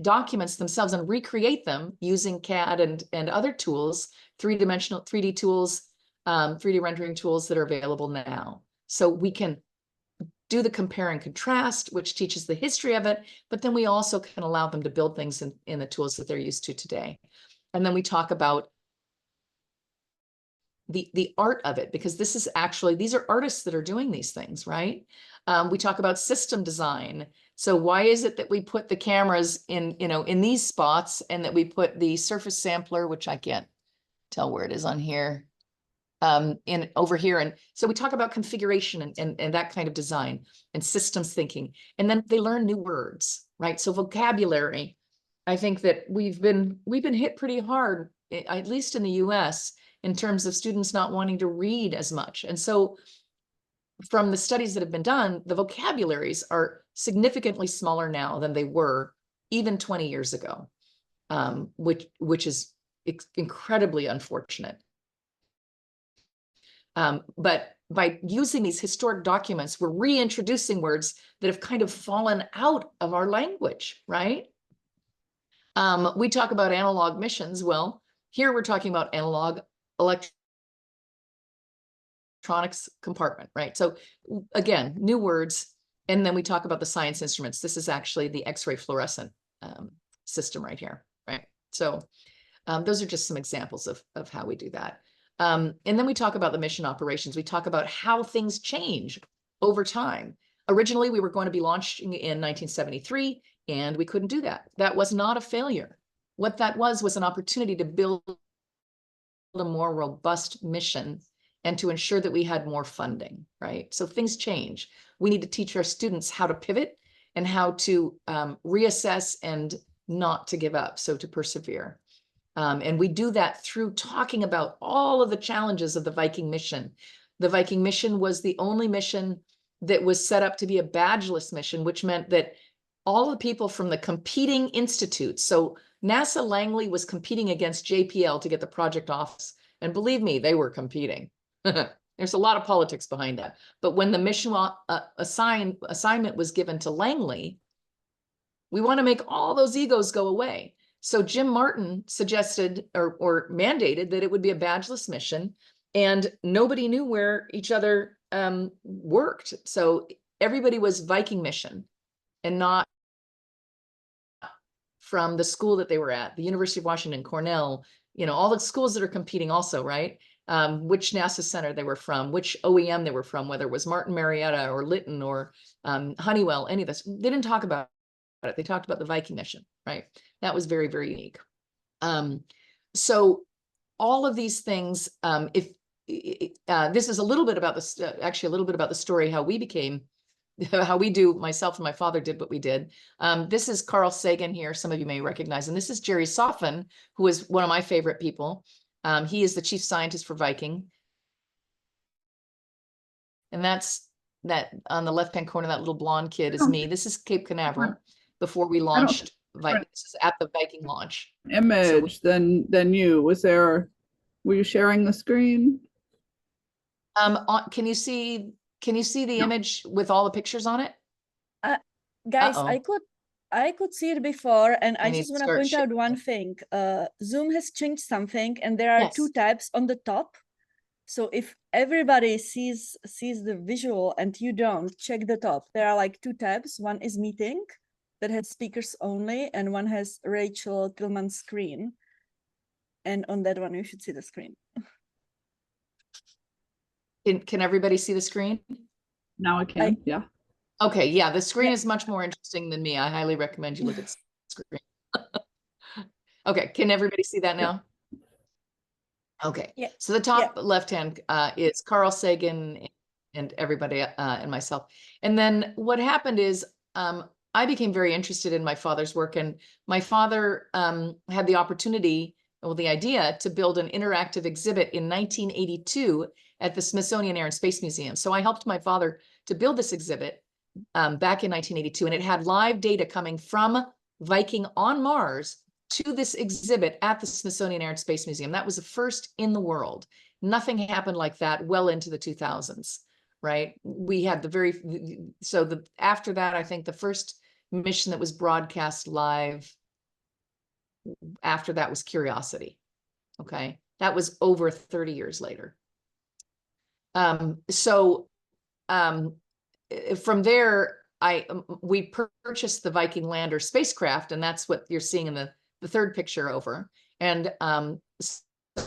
documents themselves and recreate them using CAD and other tools, 3D tools, 3D rendering tools that are available now. So we can do the compare and contrast, which teaches the history of it, but then we also can allow them to build things in the tools that they're used to today. And then we talk about the art of it, because these are artists that are doing these things, right? We talk about system design. So why is it that we put the cameras in these spots and that we put the surface sampler, which I can't tell where it is on here, in over here. And so we talk about configuration and that kind of design and systems thinking. And then they learn new words, right? So vocabulary, I think that we've been hit pretty hard at least in the US, in terms of students not wanting to read as much. And so from the studies that have been done, the vocabularies are significantly smaller now than they were even 20 years ago, which is incredibly unfortunate. But by using these historic documents, we're reintroducing words that have kind of fallen out of our language, right? We talk about analog missions. Well, here we're talking about analog electronics compartment, right? So again, new words. And then we talk about the science instruments. This is actually the X-ray fluorescent system right here, right? So those are just some examples of how we do that. And then we talk about the mission operations. We talk about how things change over time. Originally, we were going to be launching in 1973, and we couldn't do that. That was not a failure. What that was an opportunity to build a more robust mission and to ensure that we had more funding, right? So things change. We need to teach our students how to pivot and how to reassess and not to give up, so to persevere. And we do that through talking about all of the challenges of the Viking mission. The Viking mission was the only mission that was set up to be a badgeless mission, which meant that all the people from the competing institutes, so NASA Langley was competing against JPL to get the project office. And believe me, they were competing. There's a lot of politics behind that. But when the mission assignment was given to Langley, we want to make all those egos go away. So Jim Martin suggested or mandated that it would be a badgeless mission, and nobody knew where each other worked. So everybody was Viking mission and not from the school that they were at, the University of Washington, Cornell, all the schools that are competing also, right? Which NASA center they were from, which OEM they were from, whether it was Martin Marietta or Lytton or Honeywell, any of this. They didn't talk about it. They talked about the Viking mission, right? That was very, very unique. So all of these things, this is a little bit about this, actually a little bit about the story, how we became, myself and my father did what we did. This is Carl Sagan here. Some of you may recognize, and this is Jerry Soffen, who is one of my favorite people. He is the chief scientist for Viking. And that's that on the left-hand corner, that little blonde kid is me. This is Cape Canaveral before we launched Viking. This is at the Viking launch. Image than you. Were you sharing the screen? Can you see the image with all the pictures on it? Guys, I could see it before, and I just want to point out one thing. Zoom has changed something, and there are two tabs on the top. So if everybody sees the visual and you don't, check the top. There are like two tabs. One is meeting that has speakers only, and one has RachelTillman screen. And on that one, you should see the screen. Can everybody see the screen? Now I can, yeah. Okay, yeah, the screen is much more interesting than me. I highly recommend you look at the screen. Okay, can everybody see that now? Okay, so the top left-hand is Carl Sagan and everybody and myself. And then what happened is I became very interested in my father's work, and my father had the opportunity, well, the idea to build an interactive exhibit in 1982 at the Smithsonian Air and Space Museum. So I helped my father to build this exhibit back in 1982, and it had live data coming from Viking on Mars to this exhibit at the Smithsonian Air and Space Museum. That was the first in the world. Nothing happened like that well into the 2000s, right? We had after that, I think the first mission that was broadcast live after that was Curiosity. Okay, that was over 30 years later. From there, we purchased the Viking lander spacecraft, and that's what you're seeing in the third picture over. And so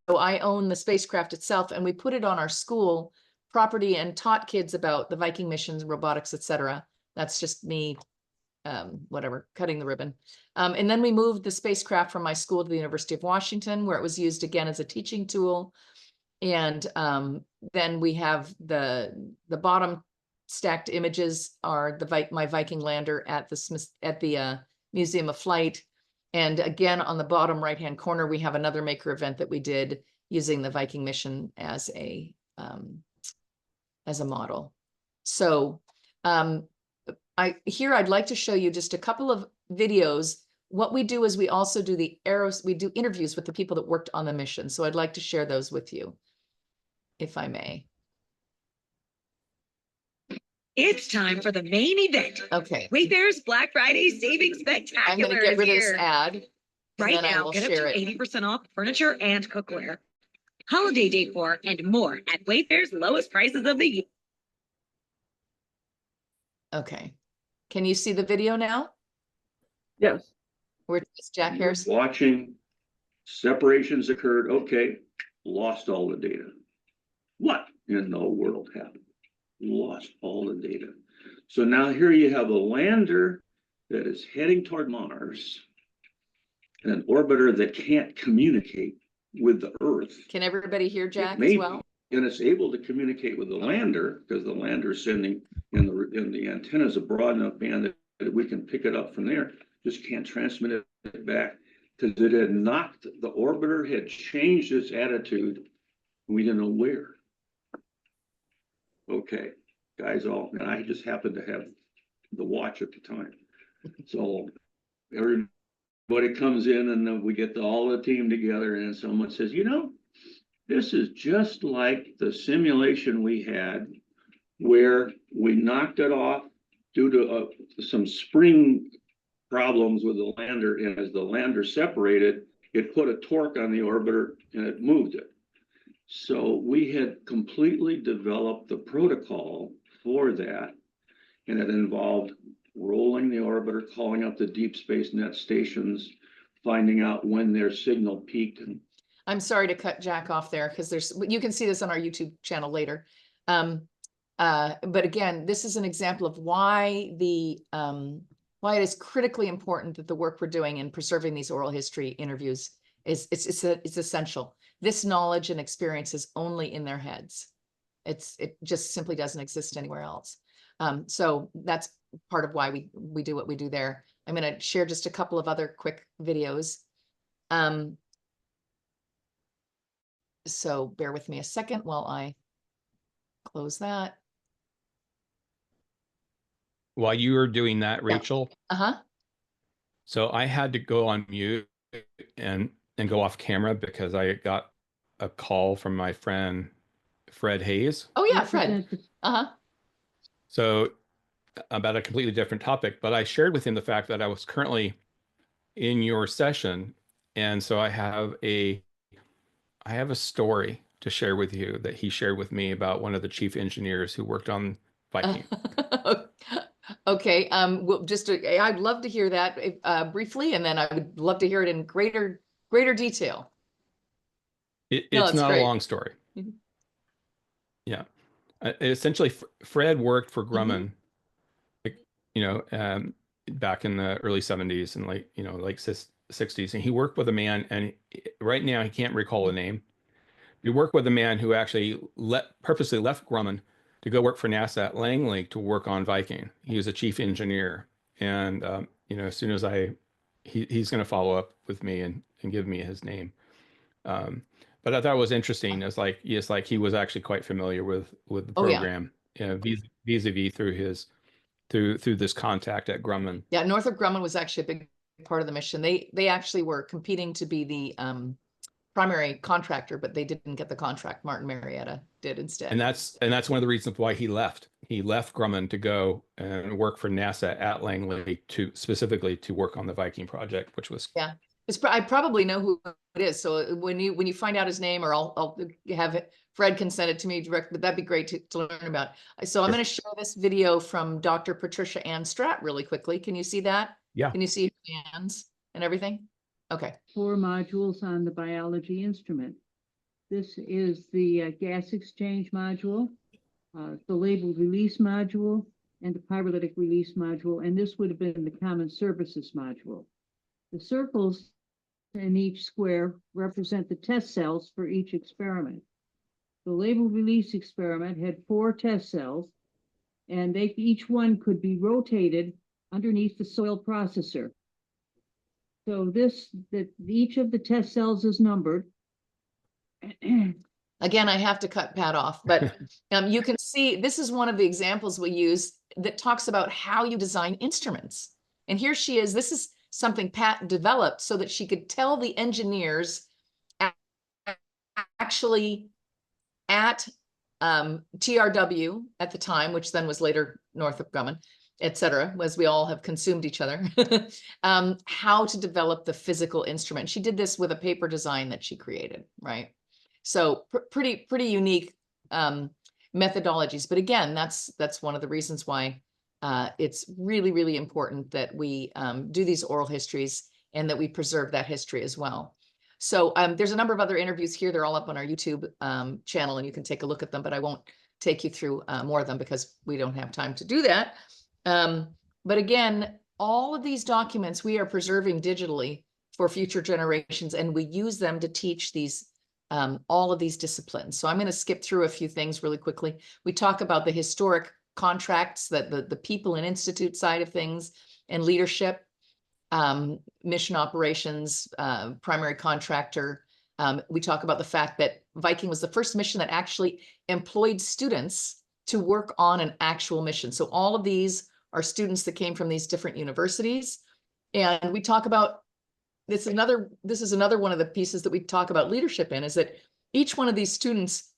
I own the spacecraft itself, and we put it on our school property and taught kids about the Viking missions, robotics, etc. That's just me, cutting the ribbon. And then we moved the spacecraft from my school to the University of Washington, where it was used again as a teaching tool. And then we have the bottom stacked images are my Viking lander at the Museum of Flight. And again, on the bottom right-hand corner, we have another maker event that we did using the Viking mission as a model. So I'd like to show you just a couple of videos. What we do is we also do we do interviews with the people that worked on the mission. So I'd like to share those with you, if I may. It's time for the main event. Okay. Wayfair's Black Friday Savings Spectacular. I'm going to get rid of this ad. Right now, get up to 80% off furniture and cookware. Holiday decor and more at Wayfair's lowest prices of the year. Okay. Can you see the video now? Yes. Where is Jack Harris? Watching separations occurred. Okay. Lost all the data. What in the world happened? Lost all the data. So now here you have a lander that is heading toward Mars and an orbiter that can't communicate with the Earth. Can everybody hear Jack as well? And it's able to communicate with the lander because the lander is sending in the antennas a broad enough band that we can pick it up from there. Just can't transmit it back because it had knocked, the orbiter had changed its attitude. We didn't know where. Okay, guys, and I just happened to have the watch at the time. So everybody comes in and then we get all the team together and someone says, you know, this is just like the simulation we had where we knocked it off due to some spring problems with the lander. And as the lander separated, it put a torque on the orbiter and it moved it. So we had completely developed the protocol for that. And it involved rolling the orbiter, calling up the deep space net stations, finding out when their signal peaked. I'm sorry to cut Jack off there because you can see this on our YouTube channel later. But again, this is an example of why why it is critically important that the work we're doing in preserving these oral history interviews is essential. This knowledge and experience is only in their heads. It just simply doesn't exist anywhere else. So that's part of why we do what we do there. I'm going to share just a couple of other quick videos. So bear with me a second while I close that. While you were doing that, Rachel. Yeah. So I had to go on mute and go off camera because I got a call from my friend Fred Hayes. Oh yeah, Fred. So about a completely different topic, but I shared with him the fact that I was currently in your session, and so I have a story to share with you that he shared with me about one of the chief engineers who worked on Viking. Okay. Well, I'd love to hear that briefly, and then I would love to hear it in greater detail. It's not a long story. Mm-hmm. Yeah. Essentially, Fred worked for Grumman, back in the early 70s and late 60s. And he worked with a man, and right now he can't recall the name. He worked with a man who actually purposely left Grumman to go work for NASA at Langley to work on Viking. He was a chief engineer. And, as soon as he's going to follow up with me and give me his name. But I thought it was interesting. It's like he was actually quite familiar with the program, vis-a-vis through this contact at Grumman. Yeah, Northrop Grumman was actually a big part of the mission. They actually were competing to be the primary contractor, but they didn't get the contract. Martin Marietta did instead. And that's one of the reasons why he left. He left Grumman to go and work for NASA at Langley specifically to work on the Viking project, which was I probably know who it is. So when you find out his name, or I'll have it, Fred can send it to me direct, but that'd be great to learn about. So I'm going to share this video from Dr. Patricia Ann Stratt really quickly. Can you see that? Yeah. Can you see her hands and everything? Okay. 4 modules on the biology instrument. This is the gas exchange module, the labeled release module, and the pyrolytic release module. And this would have been the common services module. The circles in each square represent the test cells for each experiment. The labeled release experiment had 4 test cells, and each one could be rotated underneath the soil processor. So each of the test cells is numbered. Again, I have to cut Pat off, but you can see this is one of the examples we use that talks about how you design instruments. And here she is. This is something Pat developed so that she could tell the engineers actually at TRW at the time, which then was later Northrop Grumman, et cetera, as we all have consumed each other, how to develop the physical instrument. She did this with a paper design that she created, right? So pretty unique methodologies. But again, that's one of the reasons why it's really important that we do these oral histories and that we preserve that history as well. So there's a number of other interviews here. They're all up on our YouTube channel, and you can take a look at them, but I won't take you through more of them because we don't have time to do that. But again, all of these documents we are preserving digitally for future generations, and we use them to teach these all of these disciplines. So I'm going to skip through a few things really quickly. We talk about the historic contracts, that the people and institute side of things, and leadership, mission operations, primary contractor. We talk about the fact that Viking was the first mission that actually employed students to work on an actual mission. So all of these are students that came from these different universities. And we talk about this is another one of the pieces that we talk about leadership in, is that each one of these students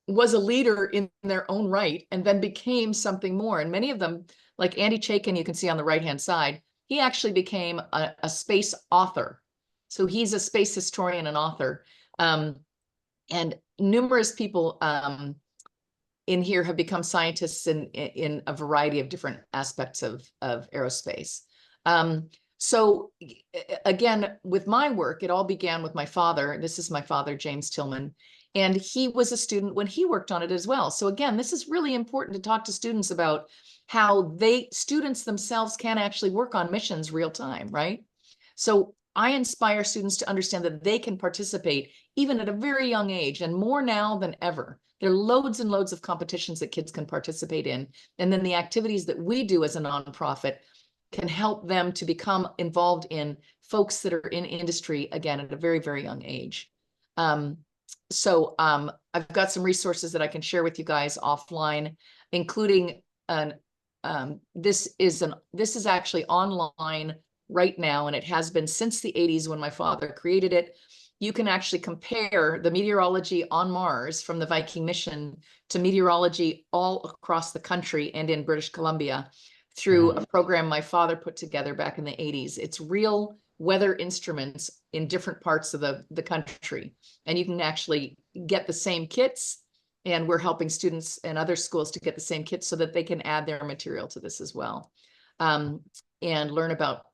was a leader in their own right and then became something more. And many of them, like Andy Chaikin, you can see on the right-hand side, he actually became a space author. So he's a space historian and author. And numerous people in here have become scientists in a variety of different aspects of aerospace. So again, with my work, it all began with my father. This is my father, James Tillman, and he was a student when he worked on it as well. So again, this is really important to talk to students about how students themselves can actually work on missions real time, right? So I inspire students to understand that they can participate even at a very young age, and more now than ever. There are loads and loads of competitions that kids can participate in. And then the activities that we do as a nonprofit can help them to become involved in folks that are in industry, again, at a very, very young age. So I've got some resources that I can share with you guys offline, including this is actually online right now, and it has been since the 80s when my father created it. You can actually compare the meteorology on Mars from the Viking mission to meteorology all across the country and in British Columbia through a program my father put together back in the 80s. It's real weather instruments in different parts of the country. And you can actually get the same kits, and we're helping students and other schools to get the same kits so that they can add their material to this as well. And learn about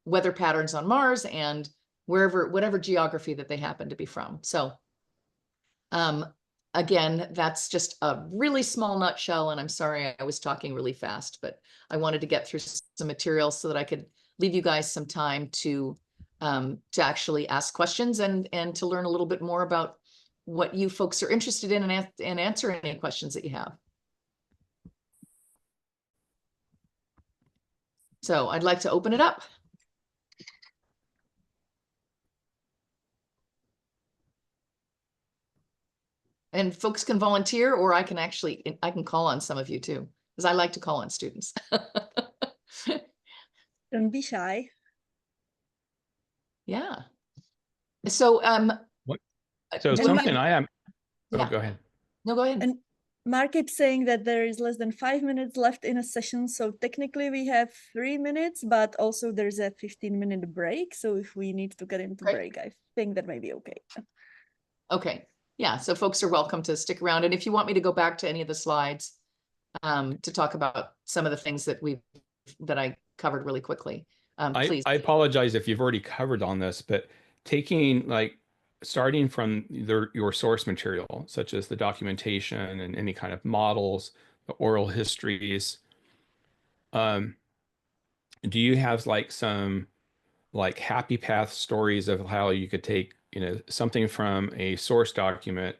weather patterns on Mars and whatever geography that they happen to be from. So again, that's just a really small nutshell, and I'm sorry I was talking really fast, but I wanted to get through some materials so that I could leave you guys some time to actually ask questions and to learn a little bit more about what you folks are interested in, and answer any questions that you have. So I'd like to open it up. And folks can volunteer, or I can call on some of you too, because I like to call on students. Don't be shy. Yeah. So something I am. Yeah. Oh, go ahead. No, go ahead. And Mark keeps saying that there is less than 5 minutes left in a session. So technically we have 3 minutes, but also there's a 15-minute break. So if we need to get into break, I think that may be okay. Okay. Yeah. So folks are welcome to stick around. And if you want me to go back to any of the slides to talk about some of the things that I covered really quickly, please. I apologize if you've already covered on this, but starting from your source material, such as the documentation and any kind of models, the oral histories, do you have some happy path stories of how you could take, something from a source document,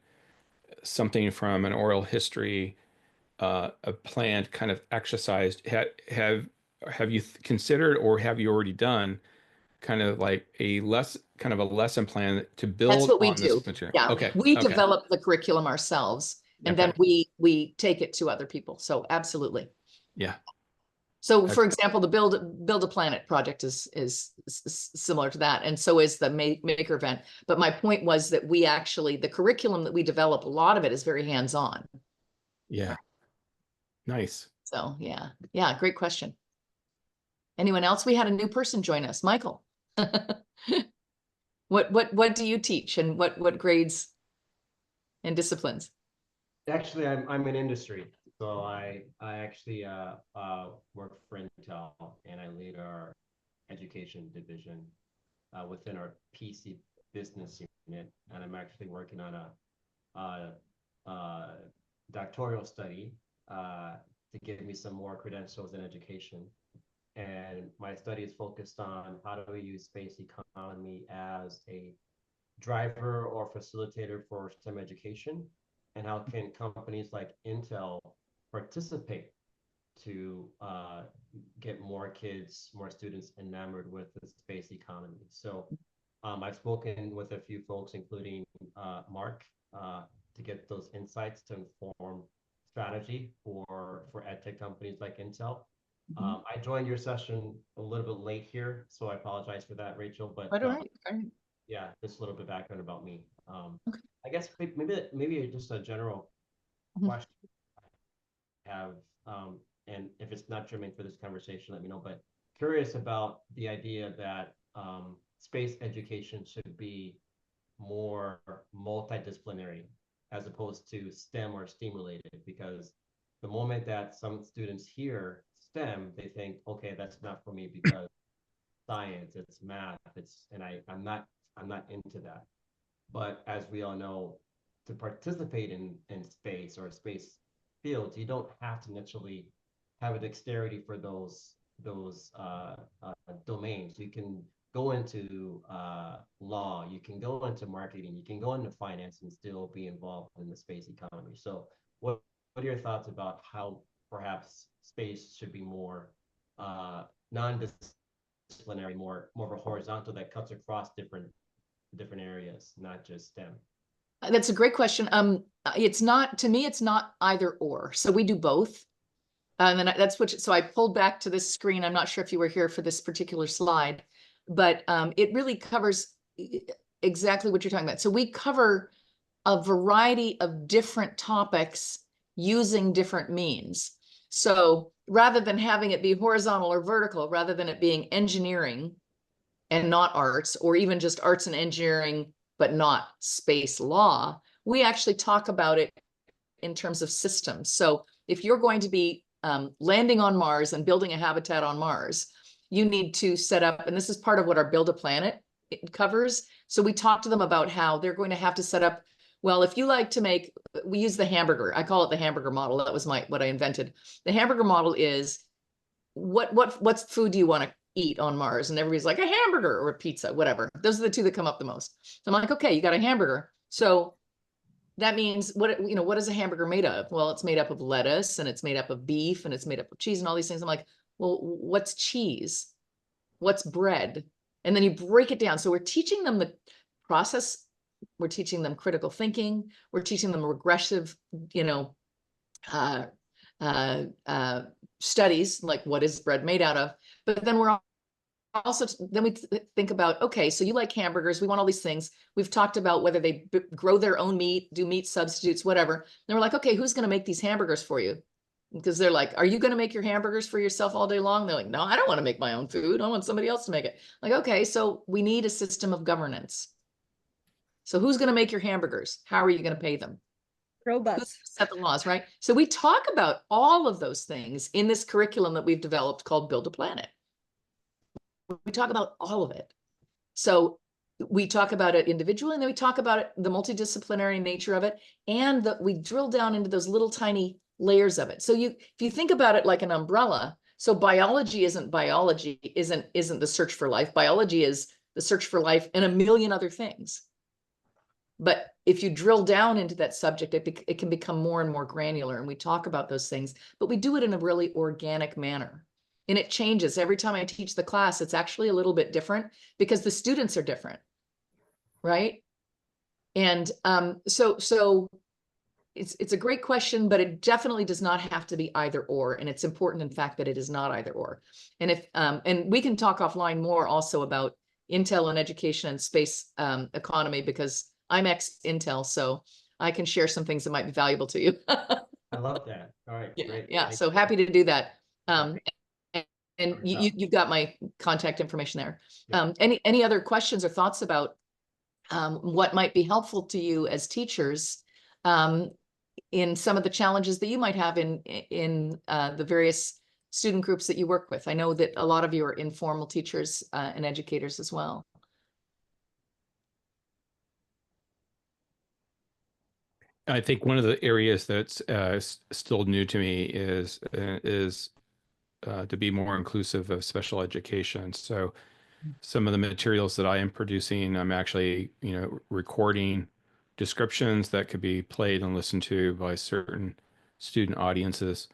something from an oral history, a planned kind of exercise? Have you considered, or have you already done kind of like a lesson plan to build That's what we on this do. material? Yeah. Okay. We okay. develop the curriculum ourselves, and then we take it to other people. So absolutely. Yeah. So for example, the Build a Planet project is similar to that. And so is the Maker event. But my point was that we actually, the curriculum that we develop, a lot of it is very hands-on. Yeah. Nice. So yeah. Yeah. Great question. Anyone else? We had a new person join us, Michael. What do you teach, and what grades and disciplines? Actually, I'm in industry. So I actually work for Intel, and I lead our education division within our PC business unit. And I'm actually working on a doctoral study to give me some more credentials in education. And my study is focused on how do we use space economy as a driver or facilitator for STEM education, and how can companies like Intel participate to get more kids, more students enamored with the space economy. So I've spoken with a few folks, including Mark, to get those insights to inform strategy for edtech companies like Intel. I joined your session a little bit late here, so I apologize for that, Rachel. But yeah, just a little bit of background about me. I guess maybe just a general question I have, and if it's not germane for this conversation, let me know. But curious about the idea that space education should be more multidisciplinary as opposed to STEM or STEAM related, because the moment that some students hear STEM, they think, okay, that's not for me because science, it's math, and I'm not into that. But as we all know, to participate in space or space fields, you don't have to naturally have a dexterity for those domains. You can go into law, you can go into marketing, you can go into finance and still be involved in the space economy. So what are your thoughts about how perhaps space should be more non-disciplinary, more of a horizontal that cuts across different areas, not just STEM? That's a great question. It's not, to me, it's not either or. So we do both. And then so I pulled back to this screen. I'm not sure if you were here for this particular slide, but it really covers exactly what you're talking about. So we cover a variety of different topics using different means. So rather than having it be horizontal or vertical, rather than it being engineering and not arts, or even just arts and engineering, but not space law, we actually talk about it in terms of systems. So if you're going to be landing on Mars and building a habitat on Mars, you need to set up, and this is part of what our Build a Planet covers. So we talk to them about how they're going to have to set up, well, if you like to make, we use the hamburger, I call it the hamburger model. That was what I invented. The hamburger model is what food do you want to eat on Mars? And everybody's like, a hamburger or a pizza, whatever. Those are the two that come up the most. So I'm like, okay, you got a hamburger. So that means what is a hamburger made of? Well, it's made up of lettuce, and it's made up of beef, and it's made up of cheese and all these things. I'm like, well, what's cheese? What's bread? And then you break it down. So we're teaching them the process. We're teaching them critical thinking. We're teaching them regressive, studies, like what is bread made out of. But then then we think about, okay, so you like hamburgers, we want all these things. We've talked about whether they grow their own meat, do meat substitutes, whatever. And we're like, okay, who's going to make these hamburgers for you? Because they're like, are you going to make your hamburgers for yourself all day long? They're like, no, I don't want to make my own food. I want somebody else to make it. Like, okay, so we need a system of governance. So who's going to make your hamburgers? How are you going to pay them? Robots. Set the laws, right? So we talk about all of those things in this curriculum that we've developed called Build a Planet. We talk about all of it. So we talk about it individually, and then we talk about it, the multidisciplinary nature of it, and that we drill down into those little tiny layers of it. So if you think about it like an umbrella, so biology isn't the search for life. Biology is the search for life and a million other things. But if you drill down into that subject, it can become more and more granular, and we talk about those things, but we do it in a really organic manner. and it changes every time I teach the class. It's actually a little bit different because the students are different, right? And so it's a great question, but it definitely does not have to be either or. And it's important, in fact, that it is not either or. And if and we can talk offline more also about Intel and education and space economy, because I'm ex-Intel, so I can share some things that might be valuable to you. I love that. All right, great. Yeah, Thank so you. happy to do that. And you've got my contact information there. Any other questions or thoughts about what might be helpful to you as teachers in some of the challenges that you might have in the various student groups that you work with? I know that a lot of you are informal teachers and educators as well. I think one of the areas that's still new to me is to be more inclusive of special education. So some of the materials that I am producing, I'm actually, recording descriptions that could be played and listened to by certain student audiences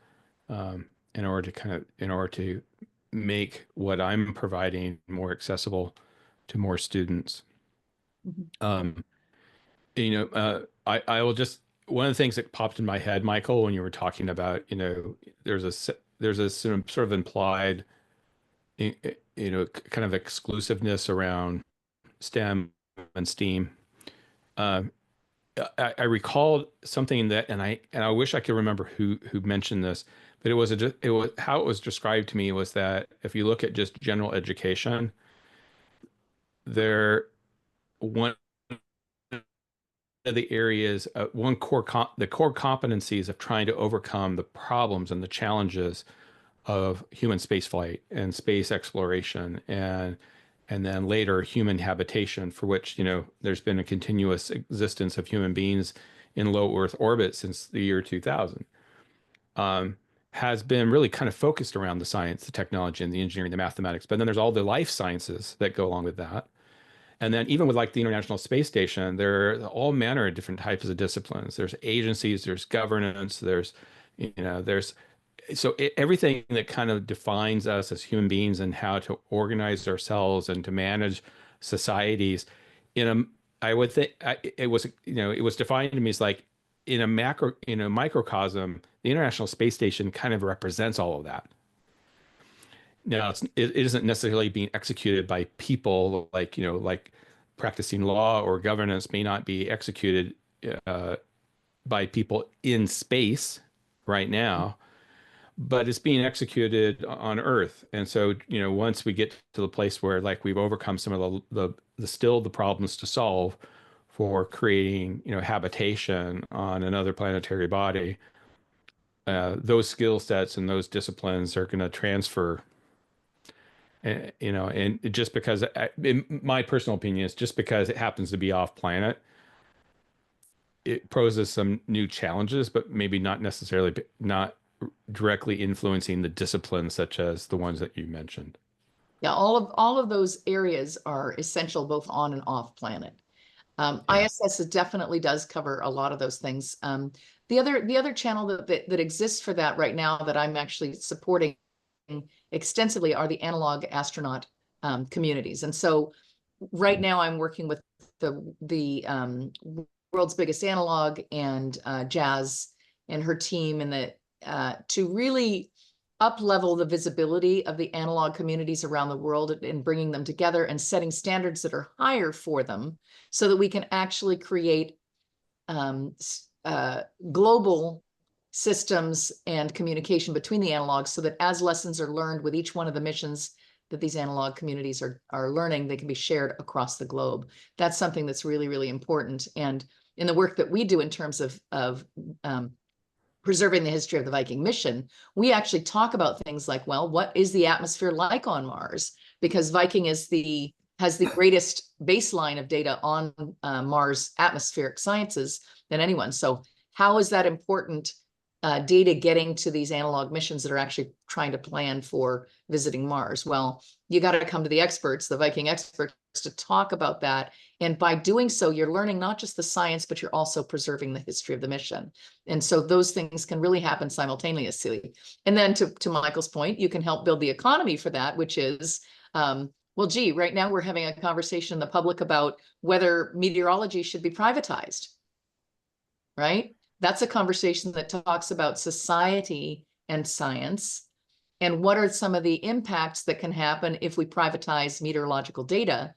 in order to make what I'm providing more accessible to more students. I will just, one of the things that popped in my head, Michael, when you were talking about, there's a sort of implied, kind of exclusiveness around STEM and STEAM. I recalled something that, and I wish I could remember who mentioned this, but it was how it was described to me was that if you look at just general education, one of the areas, the core competencies of trying to overcome the problems and the challenges of human spaceflight and space exploration, and then later human habitation, for which there's been a continuous existence of human beings in low Earth orbit since the year 2000, has been really kind of focused around the science, the technology, and the engineering, the mathematics. But then there's all the life sciences that go along with that. And then even with like the International Space Station, there are all manner of different types of disciplines. There's agencies, there's governance, there's everything that kind of defines us as human beings and how to organize ourselves and to manage societies I would think it was defined to me as like in a microcosm, the International Space Station kind of represents all of that. Now, it isn't necessarily being executed by people like practicing law or governance may not be executed by people in space right now, but it's being executed on Earth. And so, once we get to the place where like we've overcome some of the problems to solve for creating, habitation on another planetary body, those skill sets and those disciplines are going to transfer. And just because, in my personal opinion, is just because it happens to be off planet, it poses some new challenges, but maybe not necessarily not directly influencing the disciplines such as the ones that you mentioned. Yeah, all of those areas are essential both on and off planet. ISS definitely does cover a lot of those things. The other channel that exists for that right now that I'm actually supporting extensively are the analog astronaut communities. And so right now I'm working with the world's biggest analog and Jazz and her team and to really up-level the visibility of the analog communities around the world and bringing them together and setting standards that are higher for them so that we can actually create global systems and communication between the analogs so that as lessons are learned with each one of the missions that these analog communities are learning, they can be shared across the globe. That's something that's really, really important. And in the work that we do in terms of preserving the history of the Viking mission, we actually talk about things like, well, what is the atmosphere like on Mars? Because Viking has the greatest baseline of data on Mars atmospheric sciences than anyone. So how is that important data getting to these analog missions that are actually trying to plan for visiting Mars? Well, you got to come to the experts, the Viking experts, to talk about that. And by doing so, you're learning not just the science, but you're also preserving the history of the mission. And so those things can really happen simultaneously. And then to Michael's point, you can help build the economy for that, which is, well, gee, right now we're having a conversation in the public about whether meteorology should be privatized, right? That's a conversation that talks about society and science, and what are some of the impacts that can happen if we privatize meteorological data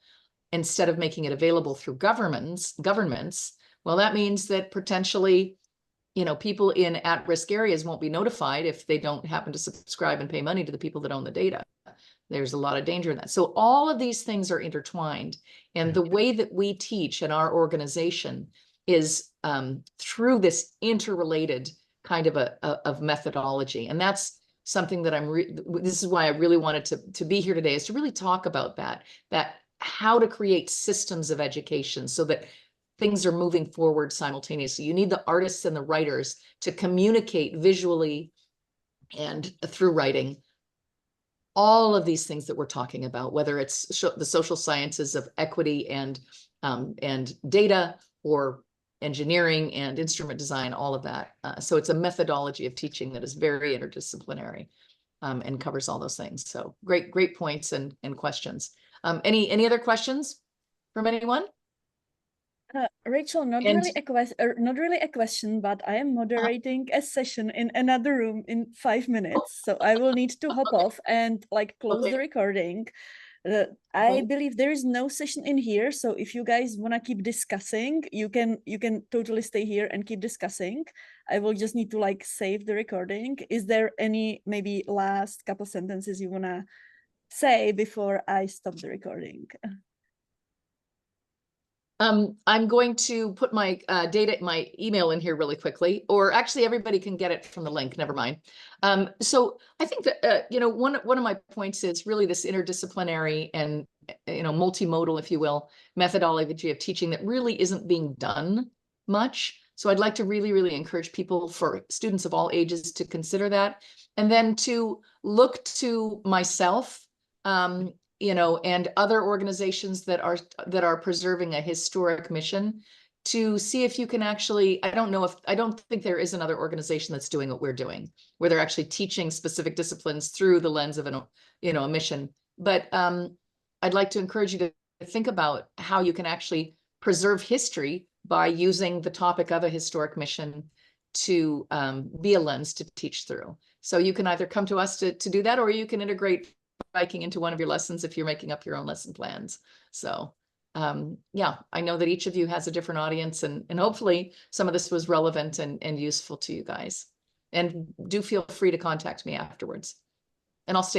instead of making it available through governments. Well, that means that potentially, you know, people in at-risk areas won't be notified if they don't happen to subscribe and pay money to the people that own the data. There's a lot of danger in that. So all of these things are intertwined. And the way that we teach in our organization is through this interrelated kind of methodology. And that's something that this is why I really wanted to be here today, is to really talk about that how to create systems of education so that things are moving forward simultaneously. You need the artists and the writers to communicate visually and through writing all of these things that we're talking about, whether it's the social sciences of equity and data, or engineering and instrument design, all of that. So it's a methodology of teaching that is very interdisciplinary and covers all those things. So great points and questions. Any other questions from anyone? Rachel, not really a question, but I am moderating a session in another room in 5 minutes, so I will need to hop off and like close the recording. I believe there is no session in here, so if you guys want to keep discussing, you can totally stay here and keep discussing. I will just need to like save the recording. Is there any maybe last couple sentences you want to say before I stop the recording? I'm going to put my my email in here really quickly, or actually everybody can get it from the link, never mind. So I think that, you know, one of my points is really this interdisciplinary and, you know, multimodal, if you will, methodology of teaching that really isn't being done much. So I'd like to really encourage people, for students of all ages, to consider that. And then to look to myself, you know, and other organizations that are preserving a historic mission, to see if you can actually, I don't think there is another organization that's doing what we're doing, where they're actually teaching specific disciplines through the lens of a mission. But I'd like to encourage you to think about how you can actually preserve history by using the topic of a historic mission to be a lens to teach through. So you can either come to us to do that, or you can integrate Viking into one of your lessons if you're making up your own lesson plans. So yeah, I know that each of you has a different audience, and hopefully some of this was relevant and useful to you guys. And do feel free to contact me afterwards, and I'll stay